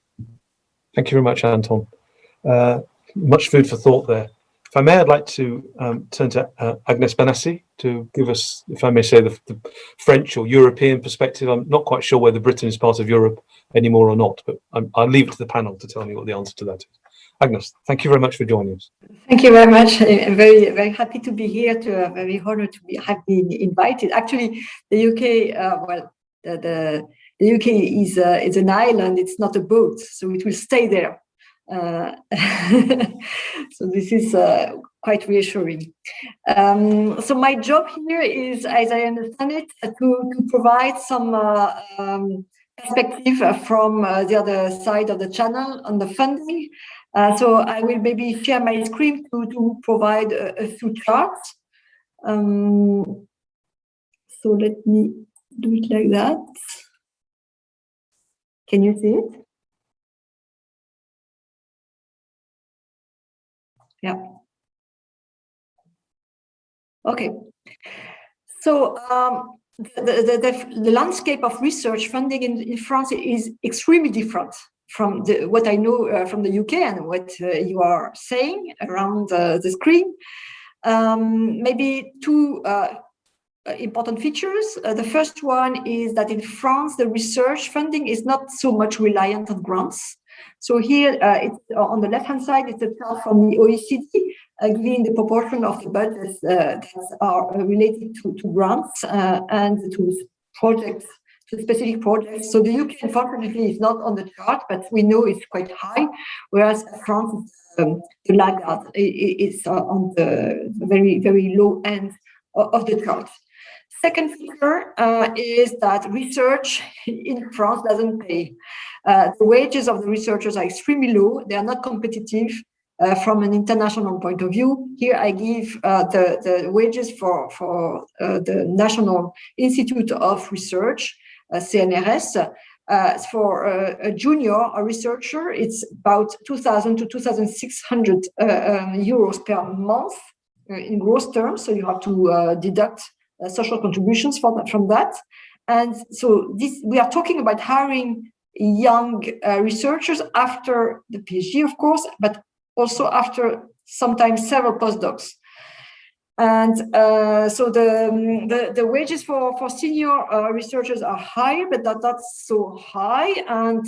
A: Thank you very much, Anton. Much food for thought there. If I may, I'd like to turn to Agnès Benassi to give us, if I may say, the French or European perspective. I'm not quite sure whether Britain is part of Europe anymore or not, but I'll leave it to the panel to tell me what the answer to that is. Agnès, thank you very much for joining us.
E: Thank you very much. I'm very, very happy to be here. Very honored to have been invited. Actually, the UK, the UK is an island. It's not a boat, so it will stay there. So this is quite reassuring. So my job here is, as I understand it, to provide some perspective from the other side of the channel on the funding. So I will maybe share my screen to provide a few charts. So let me do it like that. Can you see it? Yeah. Okay. So the landscape of research funding in France is extremely different from what I know from the UK and what you are saying around the screen. Maybe two important features. The first one is that in France, the research funding is not so much reliant on grants. So here, it's on the left-hand side, it's a chart from the OECD, giving the proportion of the budgets that are related to grants and to projects, to specific projects. So the UK, unfortunately, is not on the chart, but we know it's quite high, whereas France, the laggard, is on the very, very low end of the chart. Second feature is that research in France doesn't pay. The wages of the researchers are extremely low. They are not competitive from an international point of view. Here I give the wages for the National Institute of Research, CNRS. For a junior, a researcher, it's about 2,000 to 2,600 euros per month in gross terms. So you have to deduct social contributions from that. And so we are talking about hiring young researchers after the PhD, of course, but also after sometimes several postdocs. And so the wages for senior researchers are higher, but not so high. And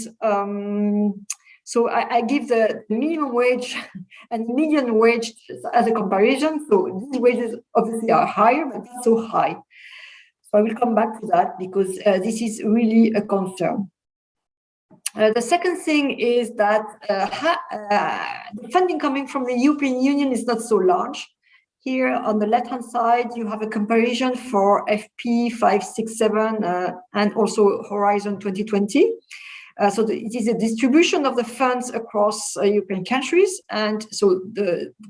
E: so I give the minimum wage and median wage as a comparison. So these wages obviously are higher, but not so high. So I will come back to that because this is really a concern. The second thing is that the funding coming from the European Union is not so large. Here on the left-hand side, you have a comparison for FP 567 and also Horizon 2020. So it is a distribution of the funds across European countries. And so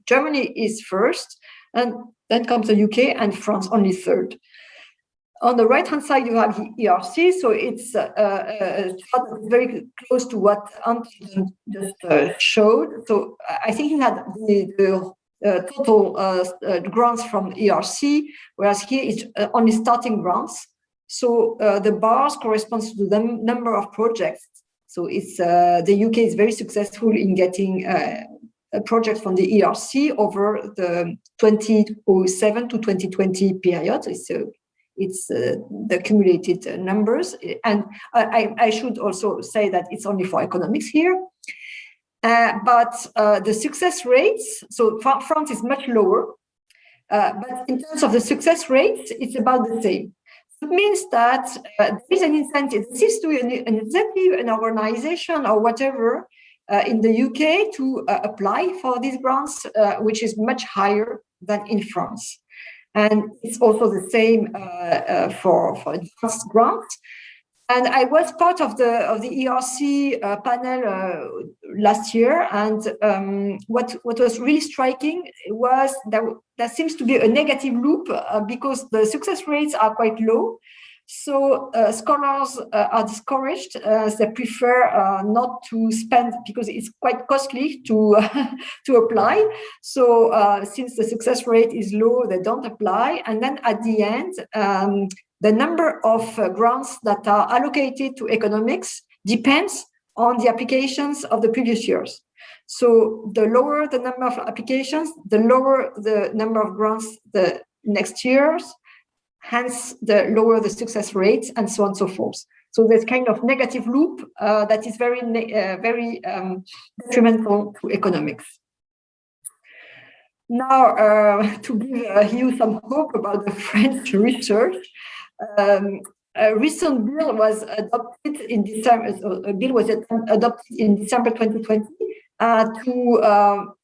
E: Germany is first, and then comes the UK and France only third. On the right-hand side, you have the ERC. So it's very close to what Anton just showed. So I think he had the total grants from ERC, whereas here it's only starting grants. So the bars corresponds to the number of projects. So it's the UK is very successful in getting a project from the ERC over the 2007 to 2020 period. It's the accumulated numbers. And I should also say that it's only for economics here. But the success rates, so France is much lower, but in terms of the success rates, it's about the same. It means that there is an incentive, there seems to be an incentive, an organization or whatever in the UK to apply for these grants, which is much higher than in France. And it's also the same for advanced grants. And I was part of the ERC panel last year, and what was really striking was that there seems to be a negative loop because the success rates are quite low, So scholars are discouraged. They prefer not to spend because it's quite costly to to apply. So since the success rate is low, they don't apply. And then at the end, the number of grants that are allocated to economics depends on the applications of the previous years. So the lower the number of applications, the lower the number of grants the next years, hence the lower the success rate, and so on and so forth. So there's kind of negative loop that is very detrimental to economics. Now, to give you some hope about the French research, a recent bill was adopted in December. A bill was adopted in December 2020 to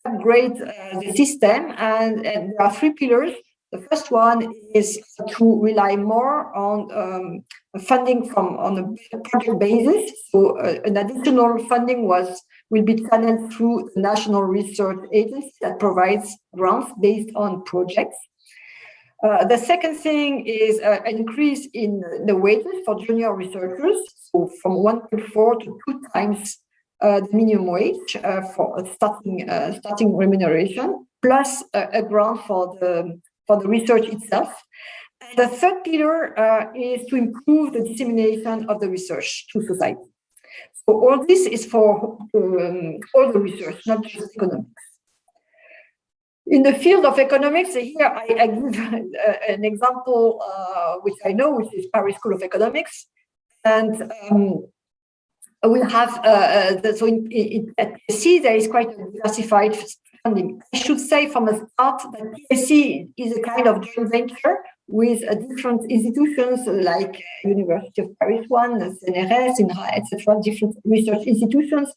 E: upgrade the system, and there are three pillars. The first one is to rely more on funding on a project basis. So an additional funding will be channeled through the National Research Agency that provides grants based on projects. The second thing is an increase in the wages for junior researchers, so from 1.4 to 2 times the minimum wage for starting remuneration, plus a grant for the research itself. And the third pillar is to improve the dissemination of the research to society. So all this is for all the research, not just economics. In the field of economics, here I give an example which I know, which is Paris School of Economics. And we'll have, so at PSC, there is quite a diversified funding. I should say from the start that PSC is a kind of joint venture with different institutions like University of Paris one, CNRS, INRA, etc., different research institutions.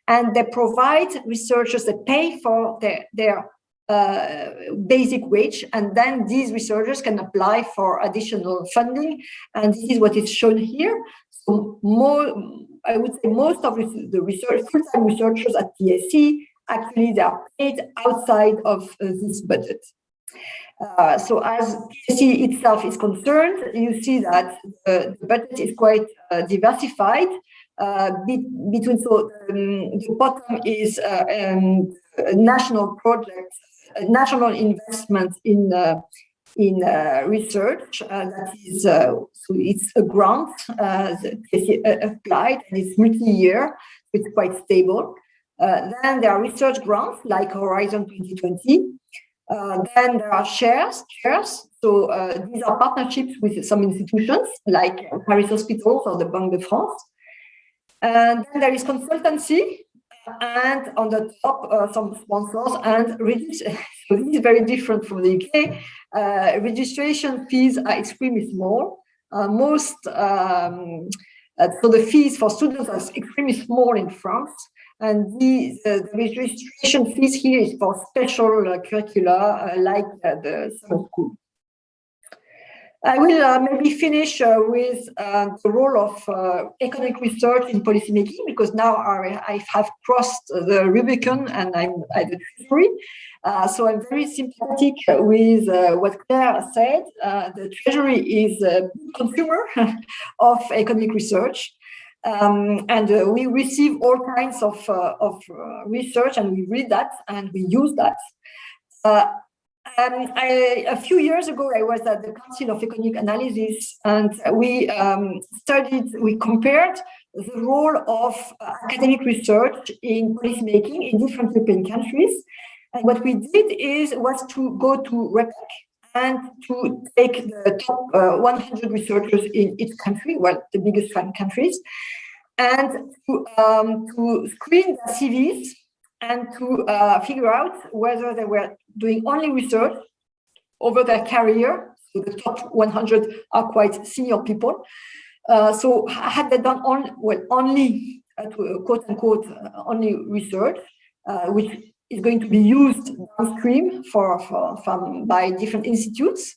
E: And they provide researchers that pay for their basic wage, and then these researchers can apply for additional funding, and this is what is shown here. So I would say most of the research, full-time researchers at PSC, actually they are paid outside of this budget. So as PSC itself is concerned, you see that the budget is quite diversified. Between the bottom is national projects, national investment in research. That is, so it's a grant that applied, and it's multi-year. It's quite stable. Then there are research grants like Horizon 2020. Then there are shares. So these are partnerships with some institutions like Paris Hospitals or the Banque de France. And then there is consultancy, and on the top some sponsors, and so this is very different from the UK. Registration fees are extremely small. So the fees for students are extremely small in France, and the registration fees here is for special curricula like the summer school. I will maybe finish with the role of economic research in policymaking, because now I have crossed the Rubicon and I'm at the Treasury. So I'm very sympathetic with what Claire said. The Treasury is a consumer of economic research. And we receive all kinds of research, and we read that and we use that. A few years ago, I was at the Council of Economic Analysis, and we compared the role of academic research in policymaking in different European countries. And what we did was to go to REPEC and to take the top 100 researchers in each country, well, the biggest countries, and to screen their CVs and to figure out whether they were doing only research over their career. So the top 100 are quite senior people. So had they done only quote unquote only research, which is going to be used downstream by different institutes,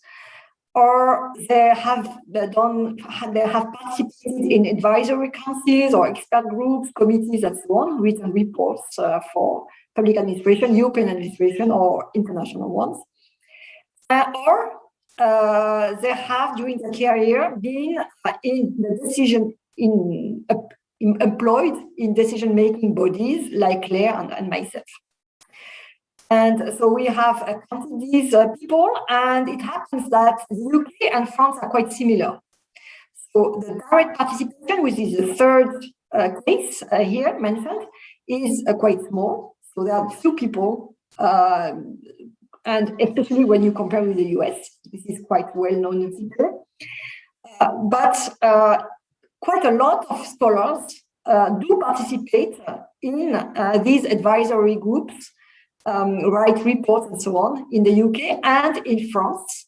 E: or they have participated in advisory councils or expert groups, committees, and so on, written reports for public administration, European administration, or international ones. Or they have during their career been in the decision employed in decision-making bodies like Claire and myself. And so we have counted these people, and it happens that the UK and France are quite similar. So the direct participation, which is the third case here mentioned, is quite small. So there are few people, and especially when you compare with the US, this is quite well known in future. But quite a lot of scholars do participate in these advisory groups, write reports and so on in the UK and in France,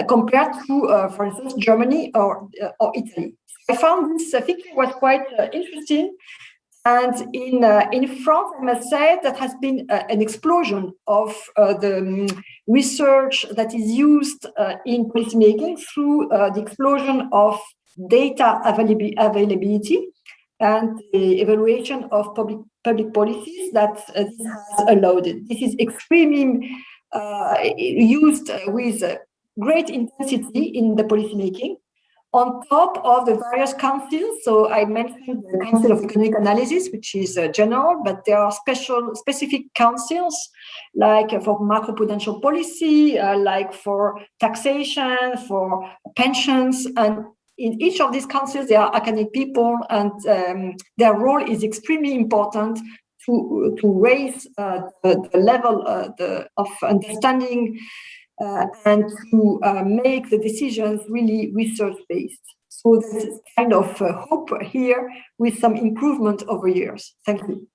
E: compared to, for instance, Germany or Italy. I found this figure was quite interesting. And in France, I must say that has been an explosion of the research that is used in policymaking through the explosion of data availability and the evaluation of public policies that this has allowed. This is extremely used with great intensity in the policymaking, on top of the various councils. So I mentioned the Council of Economic Analysis, which is general, but there are specific councils, like for macroprudential policy, like for taxation, for pensions. And in each of these councils, there are academic people, and their role is extremely important to raise the level of understanding and to make the decisions really research-based. So there's kind of hope here with some improvement over years. Thank you.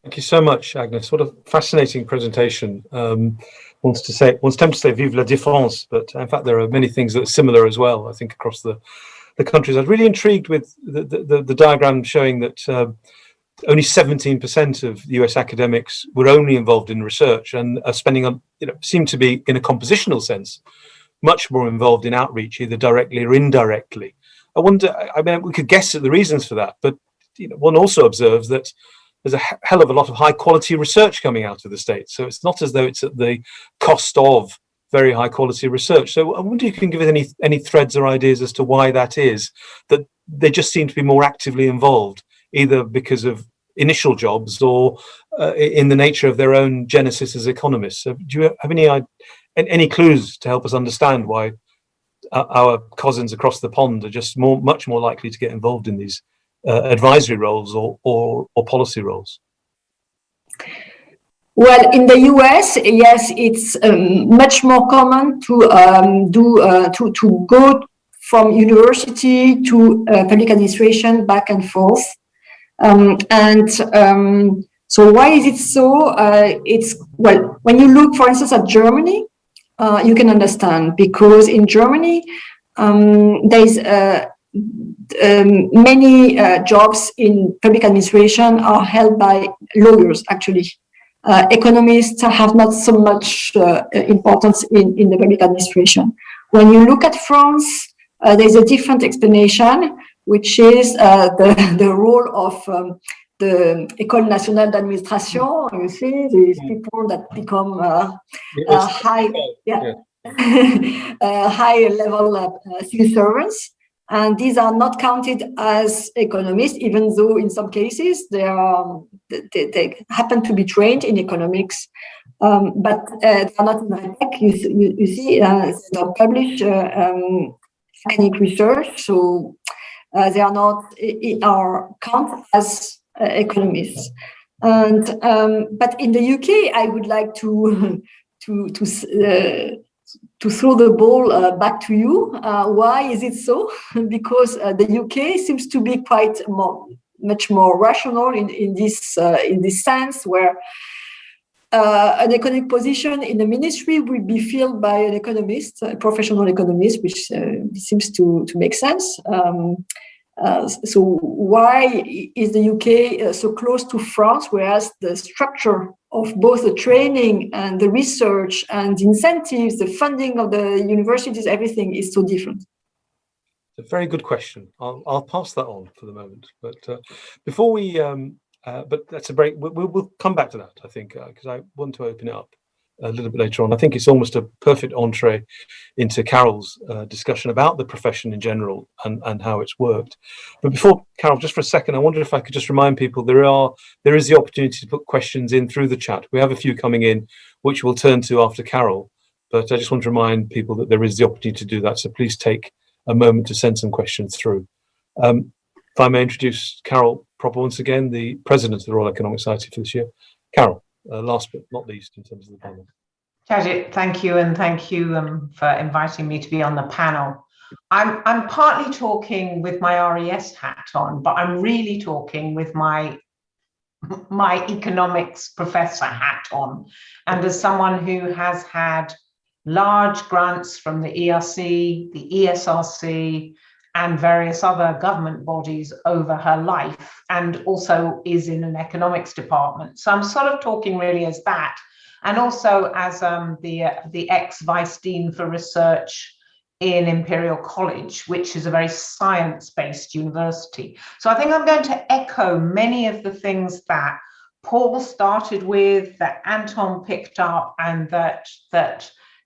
A: Thank you so much, Agnes. What a fascinating presentation. One's tempted to say "Vive la Défense," but in fact there are many things that are similar as well, I think, across the countries. I was really intrigued with the diagram showing that only 17% of US academics were only involved in research, and are spending seem to be, in a compositional sense, much more involved in outreach, either directly or indirectly. I wonder, I mean, we could guess at the reasons for that, but one also observes that there's a hell of a lot of high quality research coming out of the States. So it's not as though it's at the cost of very high quality research. So I wonder if you can give us any threads or ideas as to why that is, that they just seem to be more actively involved, either because of initial jobs or in the nature of their own genesis as economists. So do you have any clues to help us understand why our cousins across the pond are just much more likely to get involved in these advisory roles or policy roles?
E: Well, in the US, yes, it's much more common to go from university to public administration back and forth. So why is it so? Well, when you look, for instance, at Germany, you can understand, because in Germany, there's many jobs in public administration are held by lawyers, actually. Economists have not so much importance in the public administration. When you look at France, there's a different explanation, which is the role of the École Nationale d'Administration. You see, these people that become high level civil servants. And these are not counted as economists, even though in some cases they happen to be trained in economics, but they are not in high tech. You see, they don't publish academic research, so they are not in our count as economists. And but in the UK, I would like to throw the ball back to you. Why is it so? Because the UK seems to be much more rational in this sense, where an economic position in the ministry will be filled by an economist, a professional economist, which seems to make sense. So why is the UK so close to France, whereas the structure of both the training and the research and the incentives, the funding of the universities, everything is so different?
A: It's a very good question. I'll pass that on for the moment. But before we, but that's a break. We'll come back to that, I think, because I want to open it up a little bit later on. I think it's almost a perfect entree into Carol's discussion about the profession in general and how it's worked. But before, Carol, just for a second, I wonder if I could just remind people there is the opportunity to put questions in through the chat. We have a few coming in, which we'll turn to after Carol. But I just want to remind people that there is the opportunity to do that. So please take a moment to send some questions through. If I may introduce Carol Proper once again, the President of the Royal Economic Society for this year. Carol, last but not least in terms of the panel.
F: Jadget, thank you, and thank you for inviting me to be on the panel. I'm partly talking with my RES hat on, but I'm really talking with my economics professor hat on, and as someone who has had large grants from the ERC, the ESRC, and various other government bodies over her life, and also is in an economics department. So I'm sort of talking really as that, and also as the ex-Vice Dean for Research in Imperial College, which is a very science-based university. So I think I'm going to echo many of the things that Paul started with, that Anton picked up, and that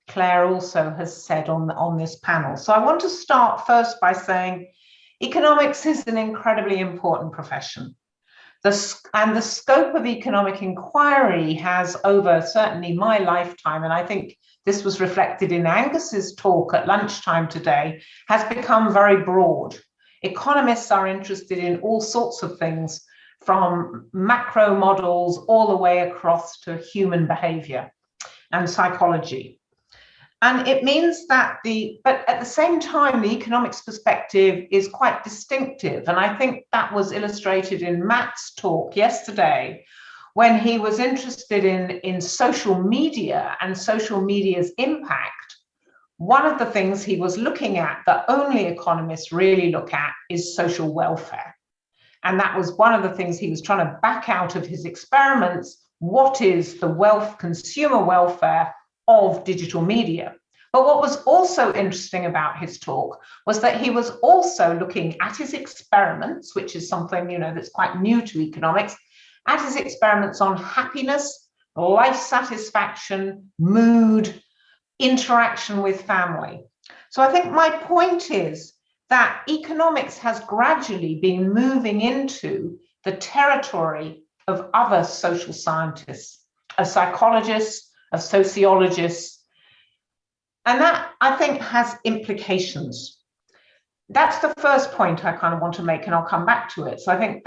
F: Claire also has said on this panel. So I want to start first by saying economics is an incredibly important profession. And the scope of economic inquiry has, over certainly my lifetime, and I think this was reflected in Angus's talk at lunchtime today, has become very broad. Economists are interested in all sorts of things, from macro models all the way across to human behavior and psychology. And it means that but at the same time, the economics perspective is quite distinctive. And I think that was illustrated in Matt's talk yesterday, when he was interested in social media and social media's impact. One of the things he was looking at that only economists really look at is social welfare. And that was one of the things he was trying to back out of his experiments. What is the consumer welfare of digital media? But what was also interesting about his talk was that he was also looking at his experiments, which is something, that's quite new to economics, at his experiments on happiness, life satisfaction, mood, interaction with family. So I think my point is that economics has gradually been moving into the territory of other social scientists, of psychologists, of sociologists, and that, I think, has implications. That's the first point I kind of want to make, and I'll come back to it. So I think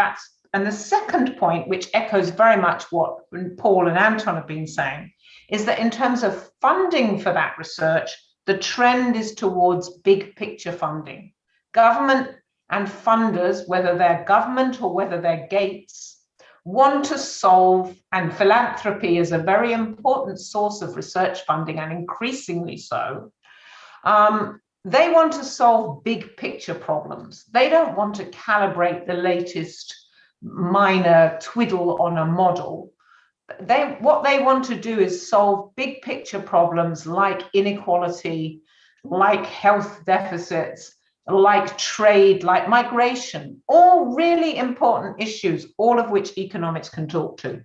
F: and the second point, which echoes very much what Paul and Anton have been saying, is that in terms of funding for that research, the trend is towards big picture funding. Government and funders, whether they're government or whether they're Gates, want to solve, and philanthropy is a very important source of research funding, and increasingly so. They want to solve big picture problems. They don't want to calibrate the latest minor twiddle on a model. What they want to do is solve big picture problems like inequality, like health deficits, like trade, like migration, all really important issues, all of which economics can talk to.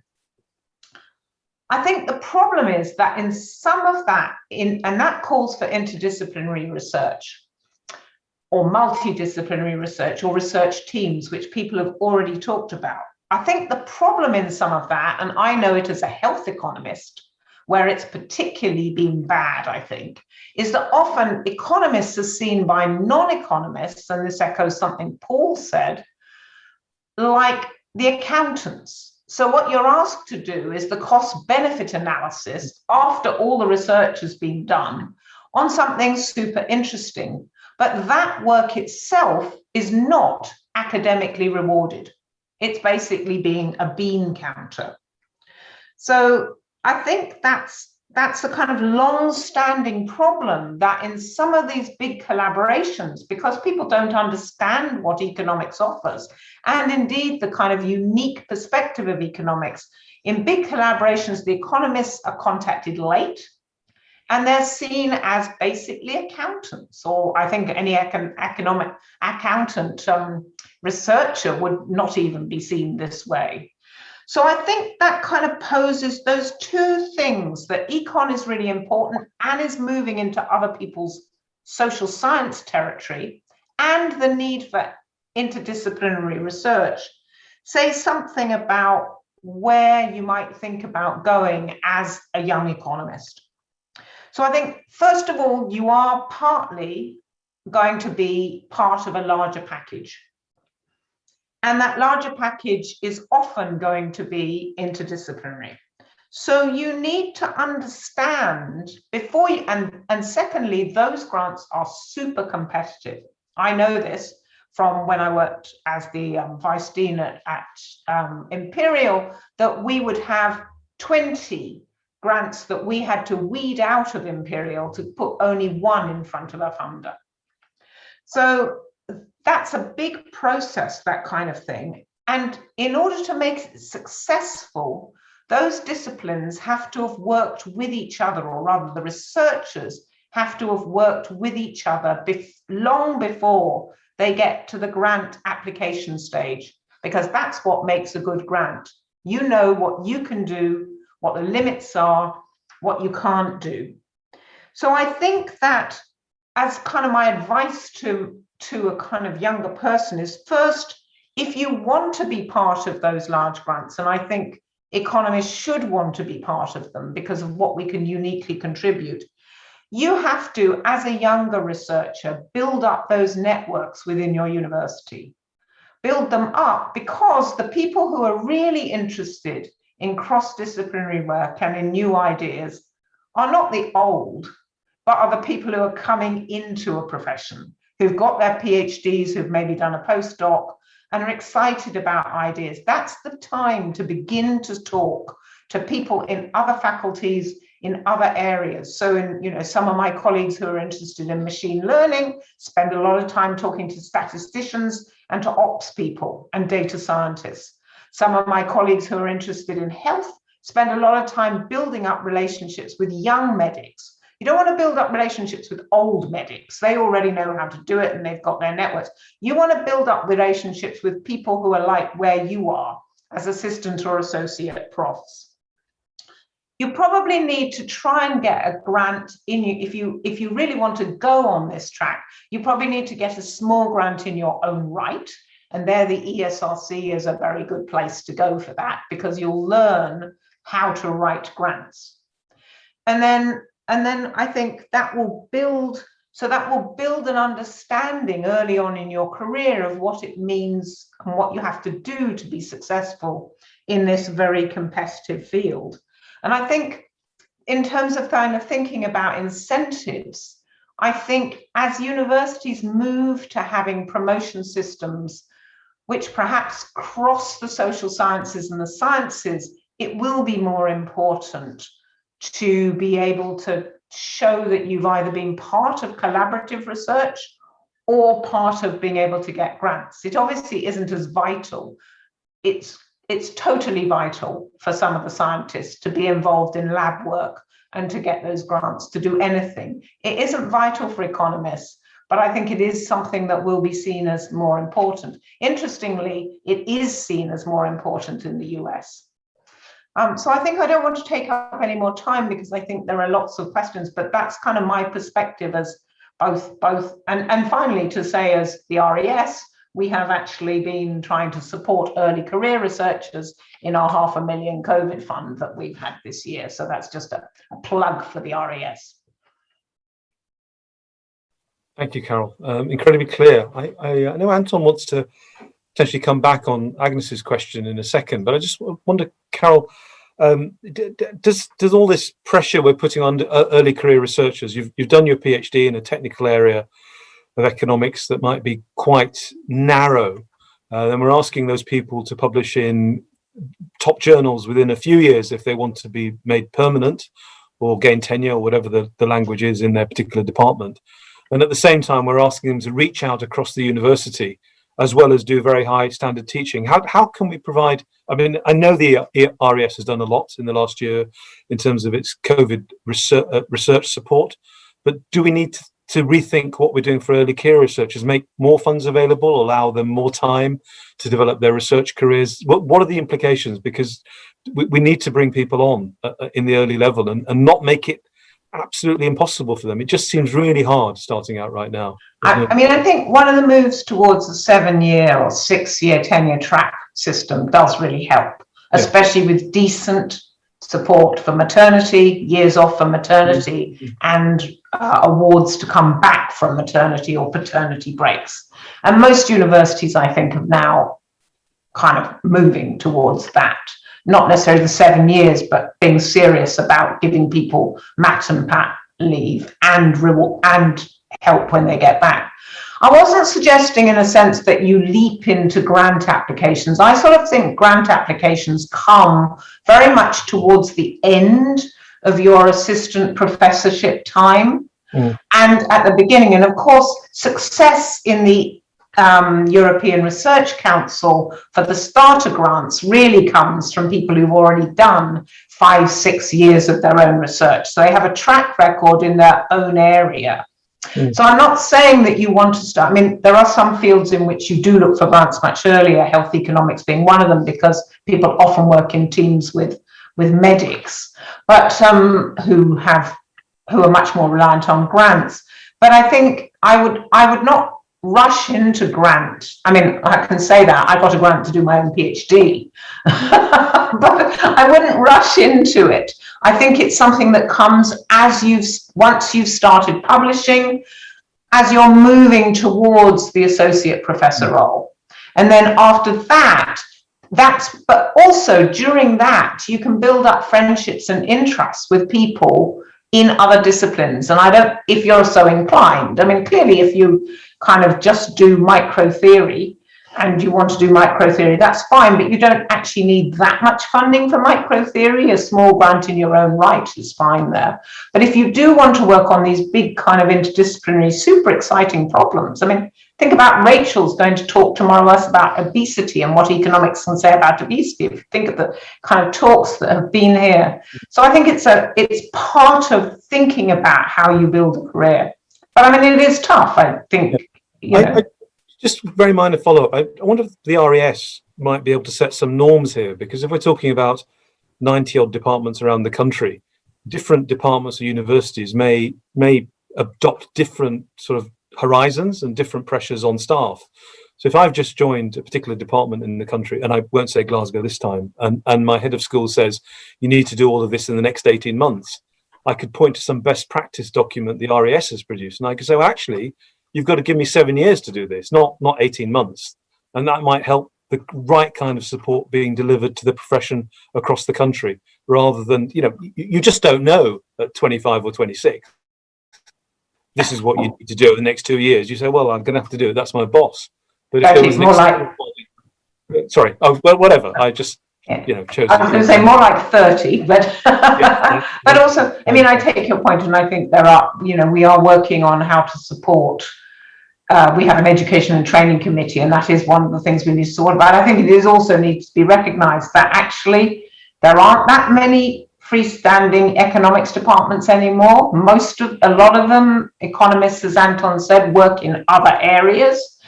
F: I think the problem is that in some of that, and that calls for interdisciplinary research or multidisciplinary research or research teams, which people have already talked about. I think the problem in some of that, and I know it as a health economist, where it's particularly been bad, I think, is that often economists are seen by non-economists, and this echoes something Paul said, like the accountants. So what you're asked to do is the cost-benefit analysis after all the research has been done on something super interesting, but that work itself is not academically rewarded. It's basically being a bean counter. So I think that's a kind of long-standing problem, that in some of these big collaborations, because people don't understand what economics offers, and indeed the kind of unique perspective of economics, in big collaborations, the economists are contacted late, and they're seen as basically accountants, or I think any economic accountant researcher would not even be seen this way. So I think that kind of poses those two things, that econ is really important and is moving into other people's social science territory, and the need for interdisciplinary research, say something about where you might think about going as a young economist. So I think, first of all, you are partly going to be part of a larger package. And that larger package is often going to be interdisciplinary. So you need to understand before you, and secondly, those grants are super competitive. I know this from when I worked as the vice dean at Imperial, that we would have 20 grants that we had to weed out of Imperial to put only one in front of a funder. So that's a big process, that kind of thing. And in order to make it successful, those disciplines have to have worked with each other, or rather the researchers have to have worked with each other long before they get to the grant application stage, because that's what makes a good grant. You know what you can do, what the limits are, what you can't do. So I think that as kind of my advice to a kind of younger person is, first, if you want to be part of those large grants, and I think economists should want to be part of them because of what we can uniquely contribute, you have to, as a younger researcher, build up those networks within your university. Build them up, because the people who are really interested in cross-disciplinary work and in new ideas are not the old, but are the people who are coming into a profession, who've got their PhDs, who've maybe done a postdoc, and are excited about ideas. That's the time to begin to talk to people in other faculties, in other areas. So some of my colleagues who are interested in machine learning spend a lot of time talking to statisticians and to ops people and data scientists. Some of my colleagues who are interested in health spend a lot of time building up relationships with young medics. You don't want to build up relationships with old medics. They already know how to do it and they've got their networks. You want to build up relationships with people who are like where you are as assistant or associate profs. You probably need to try and get a grant in you. If you really want to go on this track, you probably need to get a small grant in your own right. And there the ESRC is a very good place to go for that, because you'll learn how to write grants. And then I think that will build an understanding early on in your career of what it means and what you have to do to be successful in this very competitive field. And I think in terms of kind of thinking about incentives, I think as universities move to having promotion systems which perhaps cross the social sciences and the sciences, it will be more important to be able to show that you've either been part of collaborative research or part of being able to get grants. It obviously isn't as vital. It's totally vital for some of the scientists to be involved in lab work and to get those grants to do anything. It isn't vital for economists, but I think it is something that will be seen as more important. Interestingly, it is seen as more important in the US. So I think I don't want to take up any more time, because I think there are lots of questions, but that's kind of my perspective as both. And finally, to say, as the RES, we have actually been trying to support early career researchers in our $500,000 COVID fund that we've had this year. So that's just a plug for the RES.
A: Thank you, Carol. Incredibly clear. I know Anton wants to potentially come back on Agnes's question in a second, but I just wonder, Carol, does all this pressure we're putting on early career researchers, you've done your PhD in a technical area of economics that might be quite narrow, then we're asking those people to publish in top journals within a few years if they want to be made permanent or gain tenure, or whatever the language is in their particular department. And at the same time, we're asking them to reach out across the university as well as do very high standard teaching. How can we provide, I mean, I know the RES has done a lot in the last year in terms of its COVID research support, but do we need to rethink what we're doing for early career researchers, make more funds available, allow them more time to develop their research careers? What are the implications? Because we need to bring people on in the early level and not make it absolutely impossible for them. It just seems really hard starting out right now.
F: I mean, I think one of the moves towards a 7-year or 6-year tenure track system does really help, especially with decent support for maternity, years off for maternity, and awards to come back from maternity or paternity breaks. And most universities, I think, are now kind of moving towards that. Not necessarily the 7 years, but being serious about giving people mat and pat leave and reward and help when they get back. I wasn't suggesting in a sense that you leap into grant applications. I sort of think grant applications come very much towards the end of your assistant professorship time and at the beginning. And of course, success in the European Research Council for the starter grants really comes from people who've already done 5-6 years of their own research. So they have a track record in their own area. So I'm not saying that you want to start. I mean, there are some fields in which you do look for grants much earlier, health economics being one of them, because people often work in teams with medics, but who are much more reliant on grants. But I think I would not rush into grant. I mean, I can say that I got a grant to do my own PhD, but I wouldn't rush into it. I think it's something that comes once you've started publishing, as you're moving towards the associate professor role. And then after that, but also during that, you can build up friendships and interests with people in other disciplines. And if you're so inclined, I mean, clearly if you kind of just do micro theory and you want to do micro theory, that's fine, but you don't actually need that much funding for micro theory. A small grant in your own right is fine there. But if you do want to work on these big kind of interdisciplinary, super exciting problems, I mean, think about Rachel's going to talk tomorrow us about obesity and what economics can say about obesity. If you think of the kind of talks that have been here. So I think it's part of thinking about how you build a career. But I mean, it is tough, I think.
A: Just very minor follow-up. I wonder if the RES might be able to set some norms here, because if we're talking about 90-odd departments around the country, different departments or universities may adopt different sort of horizons and different pressures on staff. So if I've just joined a particular department in the country, and I won't say Glasgow this time, and my head of school says, you need to do all of this in the next 18 months, I could point to some best practice document the RES has produced, and I could say, well, actually, you've got to give me 7 years to do this, not 18 months. And that might help the right kind of support being delivered to the profession across the country, rather than, you just don't know at 25 or 26. This is what you need to do over the next 2 years. You say, well, I'm going to have to do it. That's my boss. But if there was
F: more
A: sorry. Oh, well, whatever. I just, chose.
F: I was going to say more like 30, but but also, I mean, I take your point, and I think there are, we are working on how to support. We have an education and training committee, and that is one of the things we need to sort about. I think it also needs to be recognised that actually there aren't that many freestanding economics departments anymore. A lot of them, economists, as Anton said, work in other areas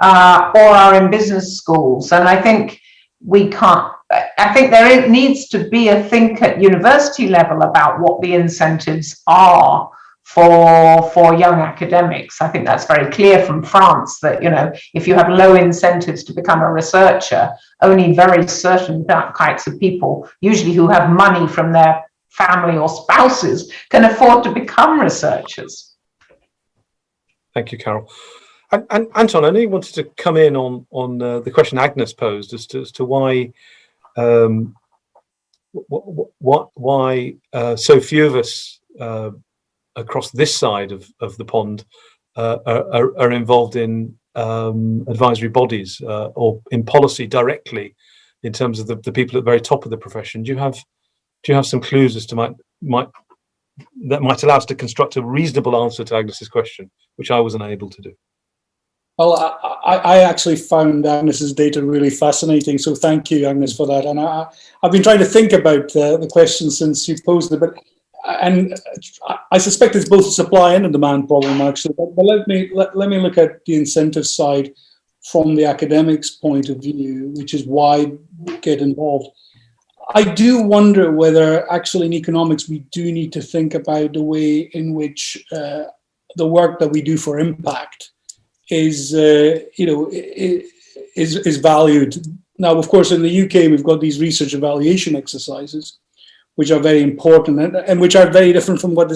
F: or are in business schools. And I think there needs to be a think at university level about what the incentives are for young academics. I think that's very clear from France that, if you have low incentives to become a researcher, only very certain types of people, usually who have money from their family or spouses, can afford to become researchers.
A: Thank you, Carol. And Anton, I know you wanted to come in on the question Agnes posed as to why so few of us across this side of the pond are involved in advisory bodies or in policy directly, in terms of the people at the very top of the profession. Do you have some clues as to that might allow us to construct a reasonable answer to Agnes's question, which I wasn't able to do?
D: Well, I actually found Agnes's data really fascinating, so thank you, Agnes, for that. And I've been trying to think about the question since you posed it, but and I suspect it's both a supply and a demand problem, actually. But let me look at the incentive side from the academics' point of view, which is why we get involved. I do wonder whether actually in economics we do need to think about the way in which the work that we do for impact is valued. Now, of course, in the UK we've got these research evaluation exercises, which are very important and which are very different from what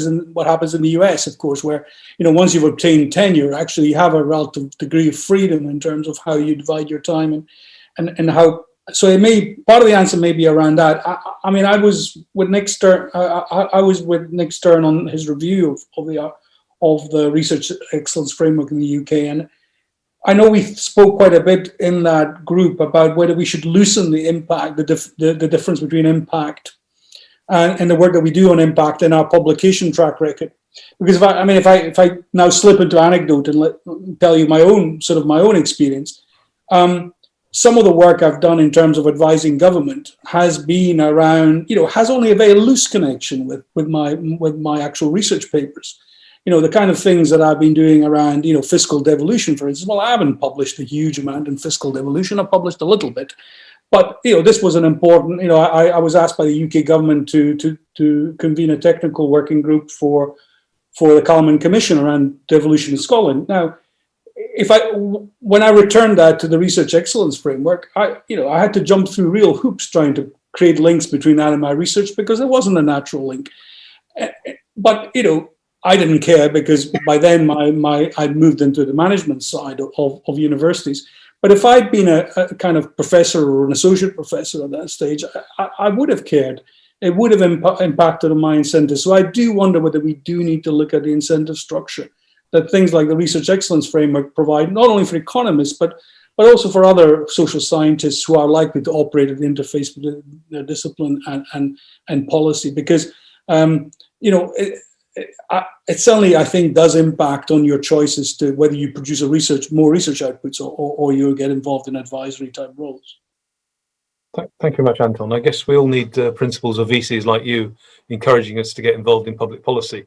D: happens in the US, of course, where once you've obtained tenure, actually you have a relative degree of freedom in terms of how you divide your time and how. So part of the answer may be around that. I mean, I was with Nick Stern. I was with Nick Stern on his review of the Research Excellence Framework in the UK, and I know we spoke quite a bit in that group about whether we should loosen the impact, the difference between impact and the work that we do on impact in our publication track record. Because if I now slip into anecdote and tell you my own experience. Some of the work I've done in terms of advising government has been around, has only a very loose connection with my actual research papers. The kind of things that I've been doing around, fiscal devolution, for instance. Well, I haven't published a huge amount in fiscal devolution. I've published a little bit, but this was an important. I was asked by the UK government to convene a technical working group for the Calman Commission around devolution in Scotland. Now, when I returned that to the Research Excellence Framework, I had to jump through real hoops trying to create links between that and my research because there wasn't a natural link. But I didn't care because by then I'd moved into the management side of universities. But if I'd been a kind of professor or an associate professor at that stage, I would have cared. It would have impacted on my incentives. So I do wonder whether we do need to look at the incentive structure that things like the Research Excellence Framework provide, not only for economists, but also for other social scientists who are likely to operate at the interface between their discipline and policy. Because, it certainly, I think, does impact on your choices to whether you produce more research outputs or you get involved in advisory type roles.
A: Thank you very much, Anton. I guess we all need principals of VCs like you encouraging us to get involved in public policy.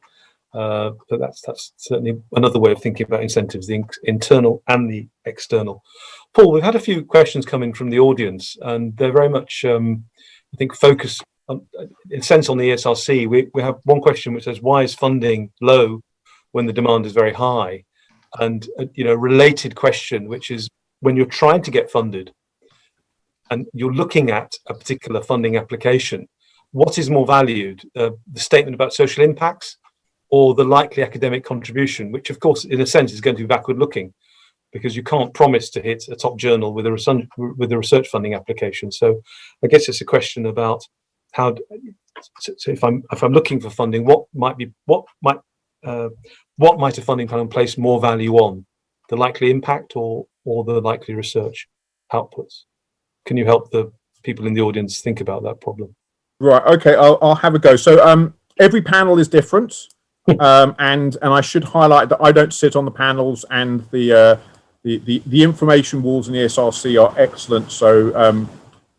A: But that's certainly another way of thinking about incentives, the internal and the external. Paul, we've had a few questions coming from the audience, and they're very much, I think, focused in a sense on the ESRC. We have one question which says, why is funding low when the demand is very high? And a related question, which is when you're trying to get funded and you're looking at a particular funding application, what is more valued, the statement about social impacts or the likely academic contribution, which of course, in a sense, is going to be backward looking because you can't promise to hit a top journal with a research funding application. So I guess it's a question about how, so if I'm looking for funding, what might a funding plan place more value on, the likely impact or the likely research outputs? Can you help the people in the audience think about that problem?
B: Right. Okay. I'll have a go. So every panel is different. And I should highlight that I don't sit on the panels, and the information walls in the ESRC are excellent. So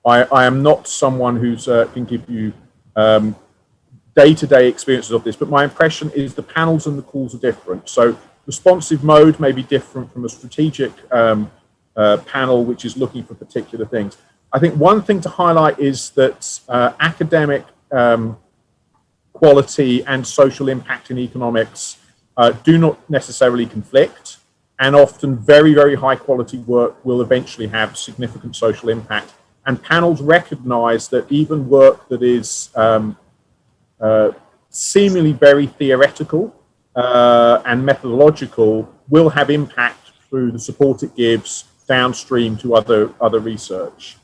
B: I am not someone who's can give you day-to-day experiences of this, but my impression is the panels and the calls are different. So responsive mode may be different from a strategic panel, which is looking for particular things. I think one thing to highlight is that academic quality and social impact in economics do not necessarily conflict, and often very, very high quality work will eventually have significant social impact. And panels recognize that even work that is seemingly very theoretical and methodological will have impact through the support it gives downstream to other research.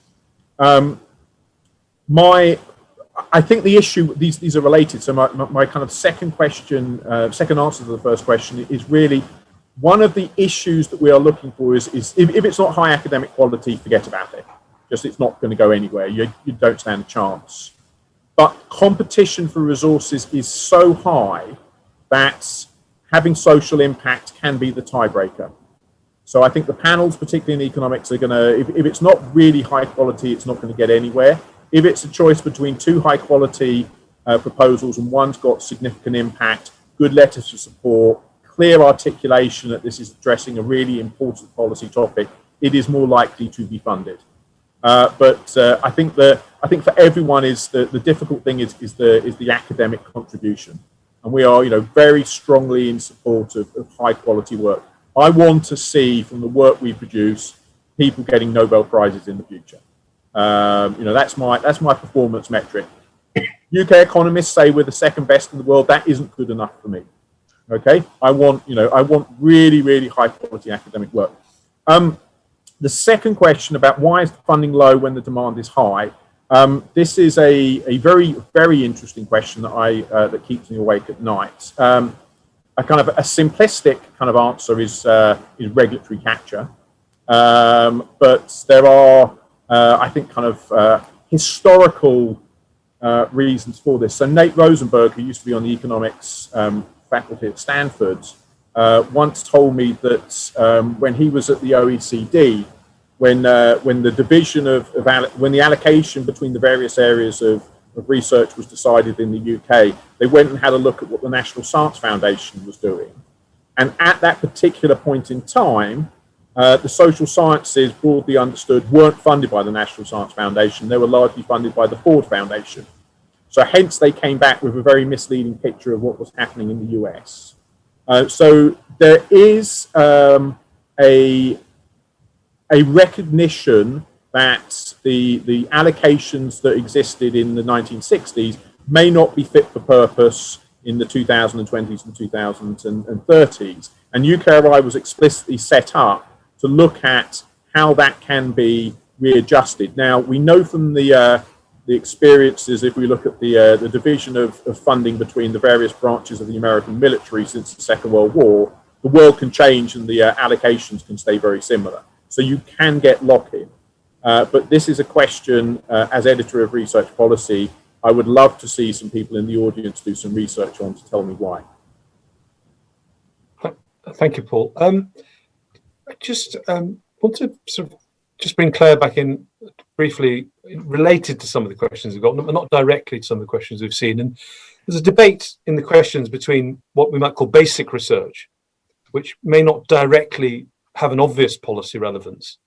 B: I think the issue, these are related. So my kind of second question, second answer to the first question is really one of the issues that we are looking for is if it's not high academic quality, forget about it. Just it's not going to go anywhere. You don't stand a chance. But competition for resources is so high that having social impact can be the tiebreaker. So I think the panels, particularly in economics, are going to, if it's not really high quality, it's not going to get anywhere. If it's a choice between two high quality proposals, and one's got significant impact, good letters of support, clear articulation that this is addressing a really important policy topic, it is more likely to be funded. But I think for everyone the difficult thing is the academic contribution, and we are very strongly in support of high quality work. I want to see from the work we produce people getting Nobel Prizes in the future. That's my performance metric. UK economists say we're the second best in the world. That isn't good enough for me. Okay, I want really, really high quality academic work. The second question about why is the funding low when the demand is high? This is a very, very interesting question that keeps me awake at night. A kind of a simplistic kind of answer is regulatory capture, but there are I think kind of historical reasons for this. So Nate Rosenberg, who used to be on the economics faculty at Stanford, once told me that when he was at the OECD, when the division when the allocation between the various areas of research was decided in the UK, they went and had a look at what the National Science Foundation was doing. And at that particular point in time, the social sciences, broadly understood, weren't funded by the National Science Foundation. They were largely funded by the Ford Foundation. So hence they came back with a very misleading picture of what was happening in the US. So there is a recognition that the allocations that existed in the 1960s may not be fit for purpose in the 2020s and 2030s. And UKRI was explicitly set up to look at how that can be readjusted. Now, we know from the experiences, if we look at the division of funding between the various branches of the American military since the Second World War, the world can change and the allocations can stay very similar. So you can get lock-in. But this is a question, as editor of Research Policy, I would love to see some people in the audience do some research on to tell me why.
A: Thank you, Paul. I just want to sort of just bring Claire back in briefly, related to some of the questions we've got, but not directly to some of the questions we've seen. And there's a debate in the questions between what we might call basic research, which may not directly have an obvious policy relevance,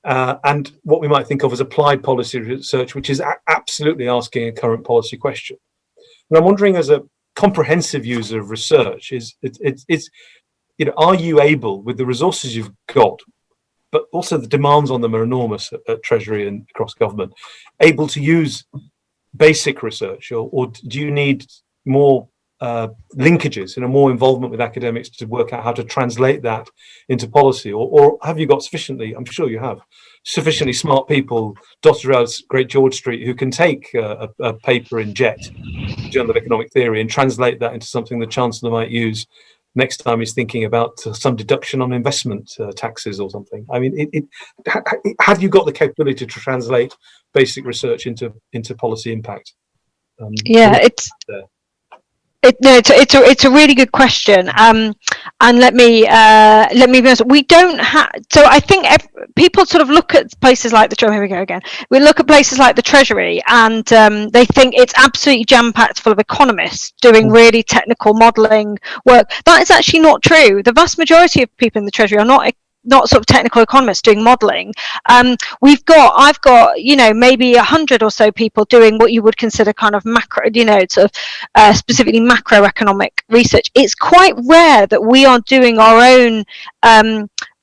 A: and what we might think of as applied policy research, which is absolutely asking a current policy question. And I'm wondering, as a comprehensive user of research, are you able, with the resources you've got, but also the demands on them are enormous at Treasury and across government, able to use basic research, or do you need more linkages, more involvement with academics to work out how to translate that into policy, or have you got sufficiently, I'm sure you have, sufficiently smart people dotted around Great George Street who can take a paper in JET, Journal of Economic Theory, and translate that into something the Chancellor might use next time he's thinking about some deduction on investment taxes or something? I mean, have you got the capability to translate basic research into policy impact?
C: Yeah, it's a really good question, and let me be honest. We don't have. So I think people sort of look at places like the. Here we go again. We look at places like the Treasury, and they think it's absolutely jam-packed full of economists doing really technical modelling work. That is actually not true. The vast majority of people in the Treasury are not sort of technical economists doing modelling. I've got, maybe 100 or so people doing what you would consider kind of macro, sort of specifically macroeconomic research. It's quite rare that we are doing our own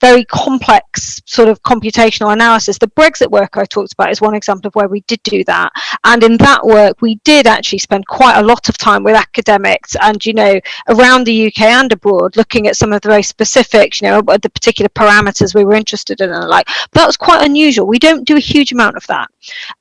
C: very complex sort of computational analysis. The Brexit work I talked about is one example of where we did do that. And in that work, we did actually spend quite a lot of time with academics and, around the UK and abroad, looking at some of the very specifics, the particular parameters we were interested in and the like. But that was quite unusual. We don't do a huge amount of that.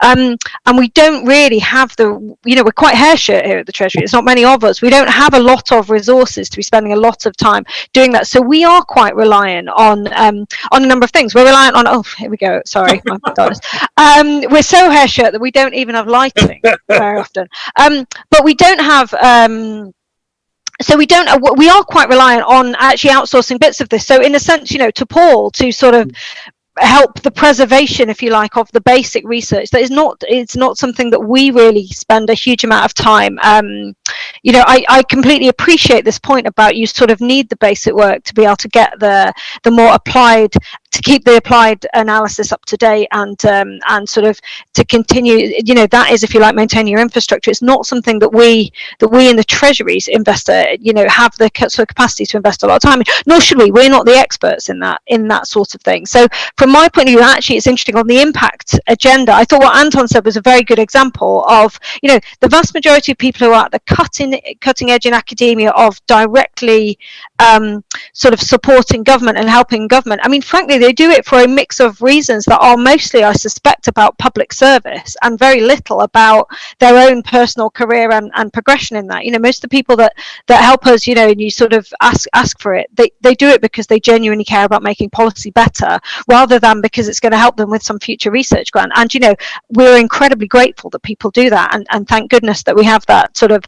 C: And we don't really have we're quite hair-shirt here at the Treasury. It's not many of us. We don't have a lot of resources to be spending a lot of time doing that. So we are quite reliant on a number of things. We're reliant on, here we go, sorry, my daughters. We're so hair-shirt that we don't even have lighting very often. But we don't have, we are quite reliant on actually outsourcing bits of this. So in a sense, to Paul, to sort of help the preservation, if you like, of the basic research. That is not, it's not something that we really spend a huge amount of time. I completely appreciate this point about you sort of need the basic work to be able to get the more applied, to keep the applied analysis up to date, and sort of to continue, that is, if you like, maintaining your infrastructure. It's not something that we in the treasuries investor, have the sort of capacity to invest a lot of time in, nor should we. We're not the experts in that sort of thing. So from my point of view, actually, it's interesting on the impact agenda. I thought what Anton said was a very good example of, the vast majority of people who are at the cutting edge in academia of directly sort of supporting government and helping government. I mean, frankly, they do it for a mix of reasons that are mostly, I suspect, about public service and very little about their own personal career and progression in that. Most of the people that help us, and you sort of ask for it, they do it because they genuinely care about making policy better, rather than because it's going to help them with some future research grant. And we're incredibly grateful that people do that, and thank goodness that we have that sort of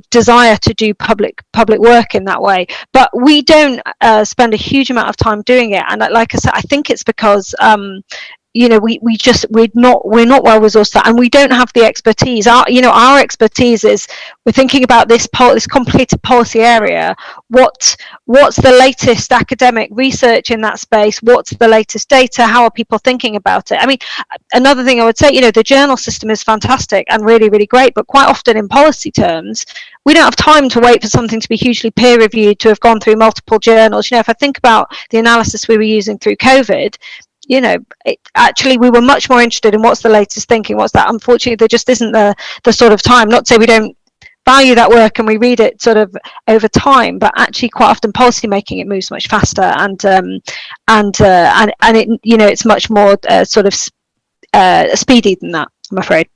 C: desire to do public work in that way. But we don't spend a huge amount of time doing it, and like I said, I think it's because we're not well resourced, and we don't have the expertise. Our expertise is, we're thinking about this complicated policy area. What's the latest academic research in that space? What's the latest data? How are people thinking about it? I mean, another thing I would say, the journal system is fantastic and really, really great, but quite often in policy terms, we don't have time to wait for something to be hugely peer reviewed, to have gone through multiple journals. If I think about the analysis we were using through COVID, actually we were much more interested in what's the latest thinking, what's that. Unfortunately, there just isn't the sort of time. Not to say we don't value that work and we read it sort of over time, but actually quite often policy making, it moves much faster, and it, it's much more sort of speedy than that, I'm afraid.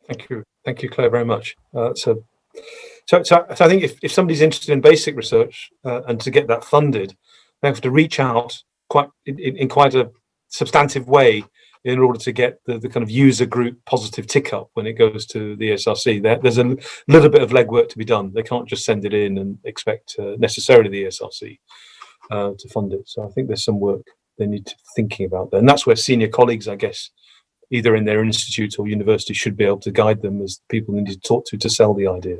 A: Thank you, Claire, very much. So I think if somebody's interested in basic research and to get that funded, they have to reach out in quite a substantive way in order to get the kind of user group positive tick up when it goes to the ESRC. There's a little bit of legwork to be done. They can't just send it in and expect necessarily the ESRC to fund it. So I think there's some work they need to be thinking about there. And that's where senior colleagues, I guess, either in their institute or university, should be able to guide them as people they need to talk to sell the idea.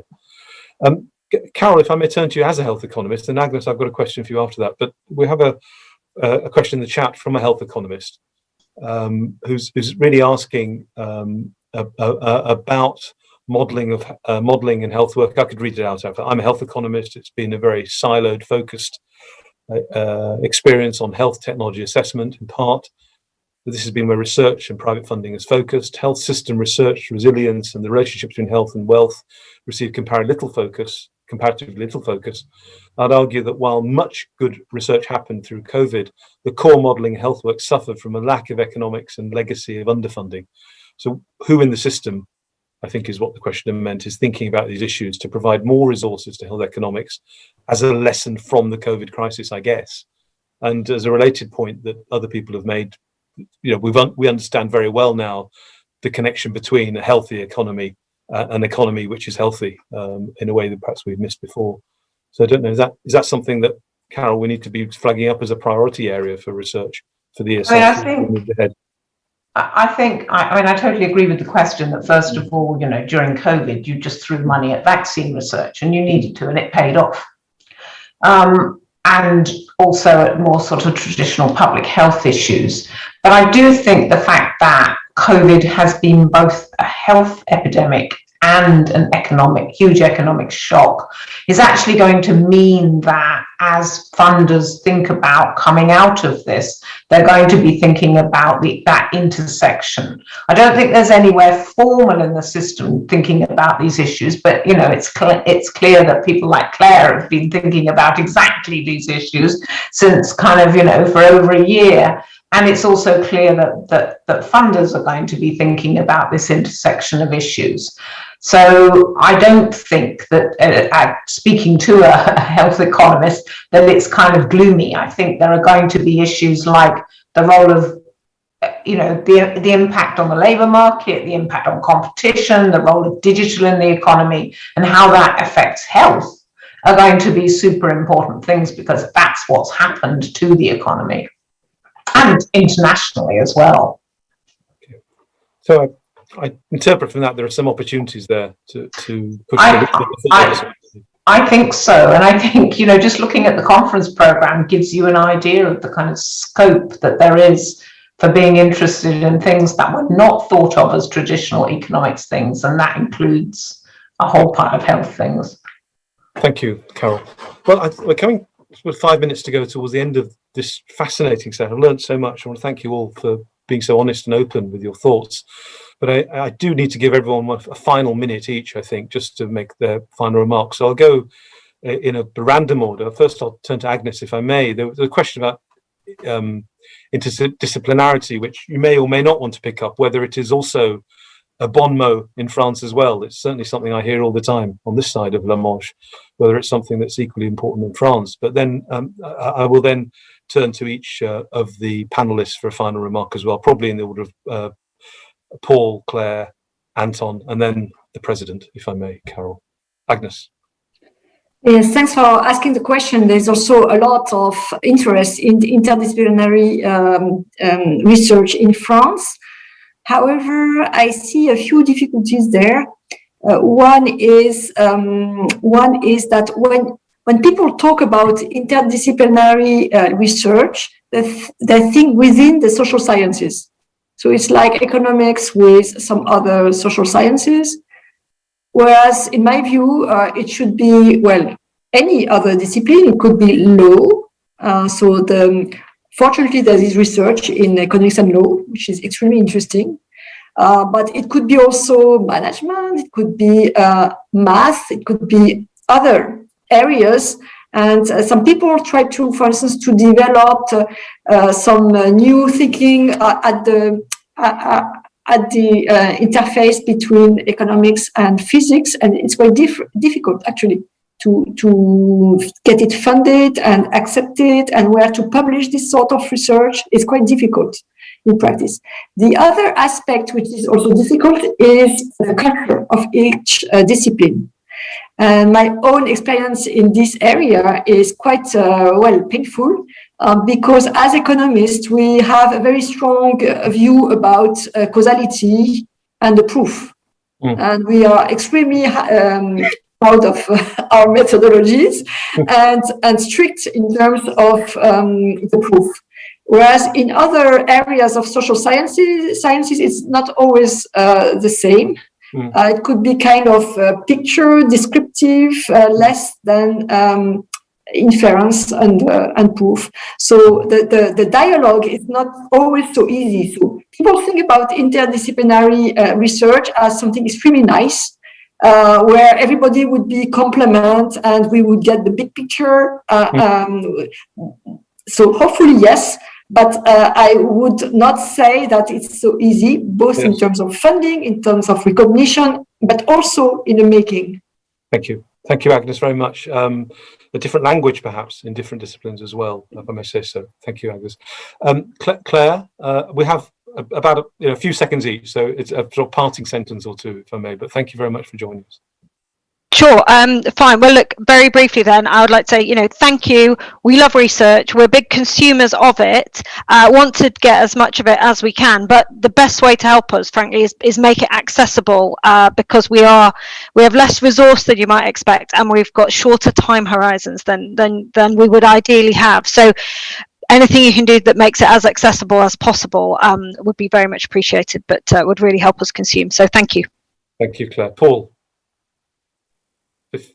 A: Carol, if I may turn to you as a health economist, and Agnes, I've got a question for you after that, but we have a question in the chat from a health economist who's really asking about modelling and health work. I could read it out. I'm a health economist. It's been a very siloed, focused experience on health technology assessment in part. But this has been where research and private funding is focused. Health system research, resilience, and the relationship between health and wealth receive comparatively little focus. I'd argue that while much good research happened through COVID, the core modelling health work suffered from a lack of economics and legacy of underfunding. So who in the system, I think is what the question meant, is thinking about these issues to provide more resources to health economics as a lesson from the COVID crisis, I guess. And as a related point that other people have made, we understand very well now the connection between a healthy economy, an economy which is healthy, in a way that perhaps we've missed before. So I don't know, is that something that, Carol, we need to be flagging up as a priority area for research for the ESRC?
F: I totally agree with the question that, first of all, during COVID, you just threw money at vaccine research, and you needed to, and it paid off. And also at more sort of traditional public health issues. But I do think the fact that COVID has been both a health epidemic and an huge economic shock is actually going to mean that as funders think about coming out of this, they're going to be thinking about that intersection. I don't think there's anywhere formal in the system thinking about these issues, but it's clear that people like Claire have been thinking about exactly these issues since kind of for over a year. And it's also clear that funders are going to be thinking about this intersection of issues. So I don't think that, speaking to a health economist, that it's kind of gloomy. I think there are going to be issues like the role of, the impact on the labour market, the impact on competition, the role of digital in the economy, and how that affects health. are going to be super important things, because that's what's happened to the economy and internationally as well.
A: So I interpret from that there are some opportunities there to push
F: I think so. And I think, you know, just looking at the conference program gives you an idea of the kind of scope that there is for being interested in things that were not thought of as traditional economics things. And that includes a whole pile of health things.
A: Thank you, Carol. Well, we're coming with 5 minutes to go towards the end of this fascinating session. I've learned so much. I want to thank you all for being so honest and open with your thoughts. But I do need to give everyone a final minute each, I think, just to make their final remarks. So I'll go in a random order. First, I'll turn to Agnes, if I may. There was a question about interdisciplinarity, which you may or may not want to pick up, whether it is also a bon mot in France as well. It's certainly something I hear all the time on this side of La Manche, whether it's something that's equally important in France. But then I will then turn to each of the panelists for a final remark as well, probably in the order of Paul, Claire, Anton, and then the president, if I may, Carol. Agnes.
E: Yes, thanks for asking the question. There's also a lot of interest in the interdisciplinary research in France. However, I see a few difficulties there. One is that when people talk about interdisciplinary research, they think within the social sciences. So it's like economics with some other social sciences. Whereas in my view, it should be, well, any other discipline. It could be law. Fortunately, there is research in economics and law, which is extremely interesting. But it could be also management, it could be math, it could be other areas. And some people try to, for instance, to develop some new thinking at the interface between economics and physics, and it's quite difficult actually to get it funded and accepted, and where to publish this sort of research is quite difficult in practice. The other aspect which is also difficult is the culture of each discipline. And my own experience in this area is quite, painful, because as economists, we have a very strong view about causality and the proof. And we are extremely proud of our methodologies and strict in terms of the proof. Whereas in other areas of social sciences, it's not always the same. It could be kind of picture descriptive, less than inference and proof. So the dialogue is not always so easy. So people think about interdisciplinary research as something extremely nice, where everybody would be complement and we would get the big picture. So hopefully, yes. But I would not say that it's so easy, both in terms of funding, in terms of recognition, but also in the making.
A: Thank you. Thank you, Agnes, very much. A different language, perhaps, in different disciplines as well, if I may say so. Thank you, Agnes. Claire, we have about a few seconds each, so it's a sort of parting sentence or two, if I may, but thank you very much for joining us.
C: Sure. Fine. Well, look, very briefly then, I would like to say, thank you. We love research. We're big consumers of it. Want to get as much of it as we can. But the best way to help us, frankly, is make it accessible, because we have less resource than you might expect, and we've got shorter time horizons than we would ideally have. So anything you can do that makes it as accessible as possible would be very much appreciated, but would really help us consume. So thank you.
A: Thank you, Claire. Paul.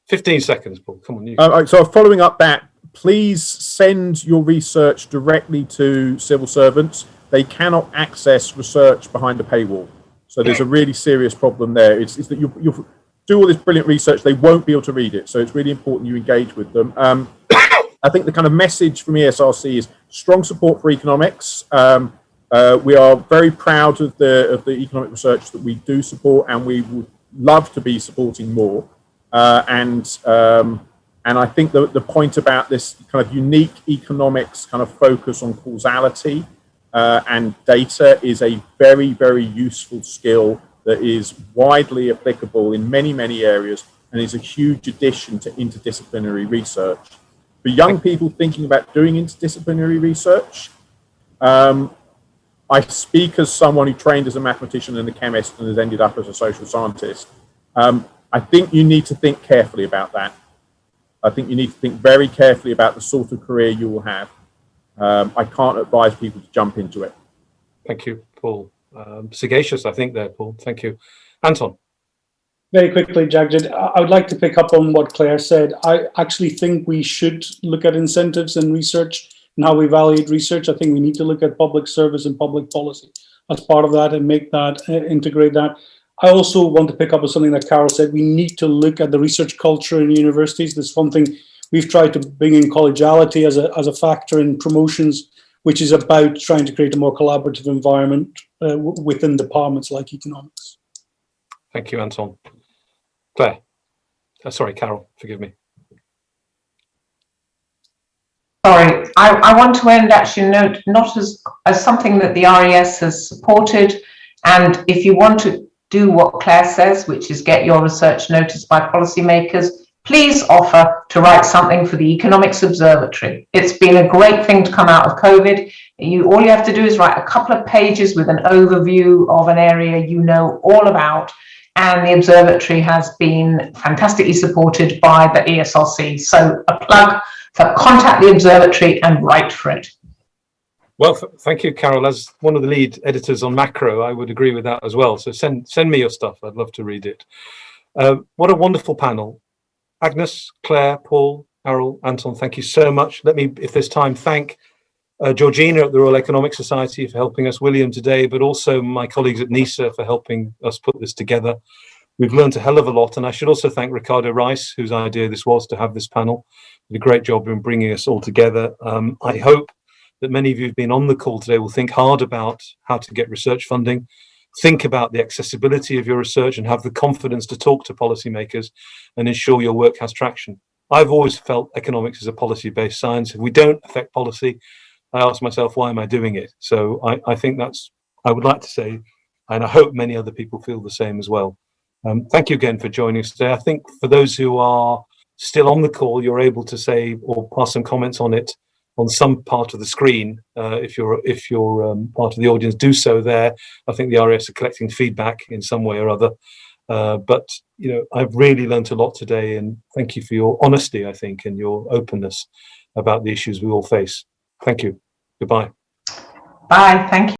A: 15 seconds, Paul. Come on.
B: So following up that, please send your research directly to civil servants. They cannot access research behind a paywall. So there's a really serious problem there. It's that you do all this brilliant research, they won't be able to read it. So it's really important you engage with them. I think the kind of message from ESRC is strong support for economics. We are very proud of the economic research that we do support, and we would love to be supporting more. And I think the point about this kind of unique economics kind of focus on causality and data is a very, very useful skill that is widely applicable in many, many areas and is a huge addition to interdisciplinary research. For young people thinking about doing interdisciplinary research, I speak as someone who trained as a mathematician and a chemist and has ended up as a social scientist. I think you need to think carefully about that. I think you need to think very carefully about the sort of career you will have. I can't advise people to jump into it.
A: Thank you, Paul. Sagacious, I think, there, Paul. Thank you. Anton.
D: Very quickly, Jagjit, I would like to pick up on what Claire said. I actually think we should look at incentives and research and how we evaluate research. I think we need to look at public service and public policy as part of that and make that, integrate that. I also want to pick up on something that Carol said. We need to look at the research culture in universities. There's something we've tried to bring in collegiality as a factor in promotions, which is about trying to create a more collaborative environment within departments like economics.
A: Thank you, Anton. Claire. Sorry, Carol, forgive me.
F: Sorry, I want to end actually not as something that the RES has supported. And if you want to do what Claire says, which is get your research noticed by policymakers, please offer to write something for the Economics Observatory. It's been a great thing to come out of COVID. All you have to do is write a couple of pages with an overview of an area you know all about. And the observatory has been fantastically supported by the ESRC. So a plug for contact the observatory and write for it.
A: Well, thank you, Carol. As one of the lead editors on Macro, I would agree with that as well. So send me your stuff. I'd love to read it. What a wonderful panel. Agnes, Claire, Paul, Carol, Anton, thank you so much. Let me, if there's time, thank Georgina at the Royal Economic Society for helping us, William today, but also my colleagues at NISA for helping us put this together. We've learned a hell of a lot, and I should also thank Ricardo Rice, whose idea this was to have this panel. He did a great job in bringing us all together. I hope that many of you who've been on the call today will think hard about how to get research funding, think about the accessibility of your research and have the confidence to talk to policymakers and ensure your work has traction. I've always felt economics is a policy-based science. If we don't affect policy, I ask myself, why am I doing it? So I think that's, I would like to say, and I hope many other people feel the same as well. Thank you again for joining us today. I think for those who are still on the call, you're able to say or pass some comments on it on some part of the screen. If you're part of the audience, do so there. I think the RAS are collecting feedback in some way or other. But you know, I've really learned a lot today, and thank you for your honesty, I think, and your openness about the issues we all face. Thank you. Goodbye.
F: Bye. Thank you.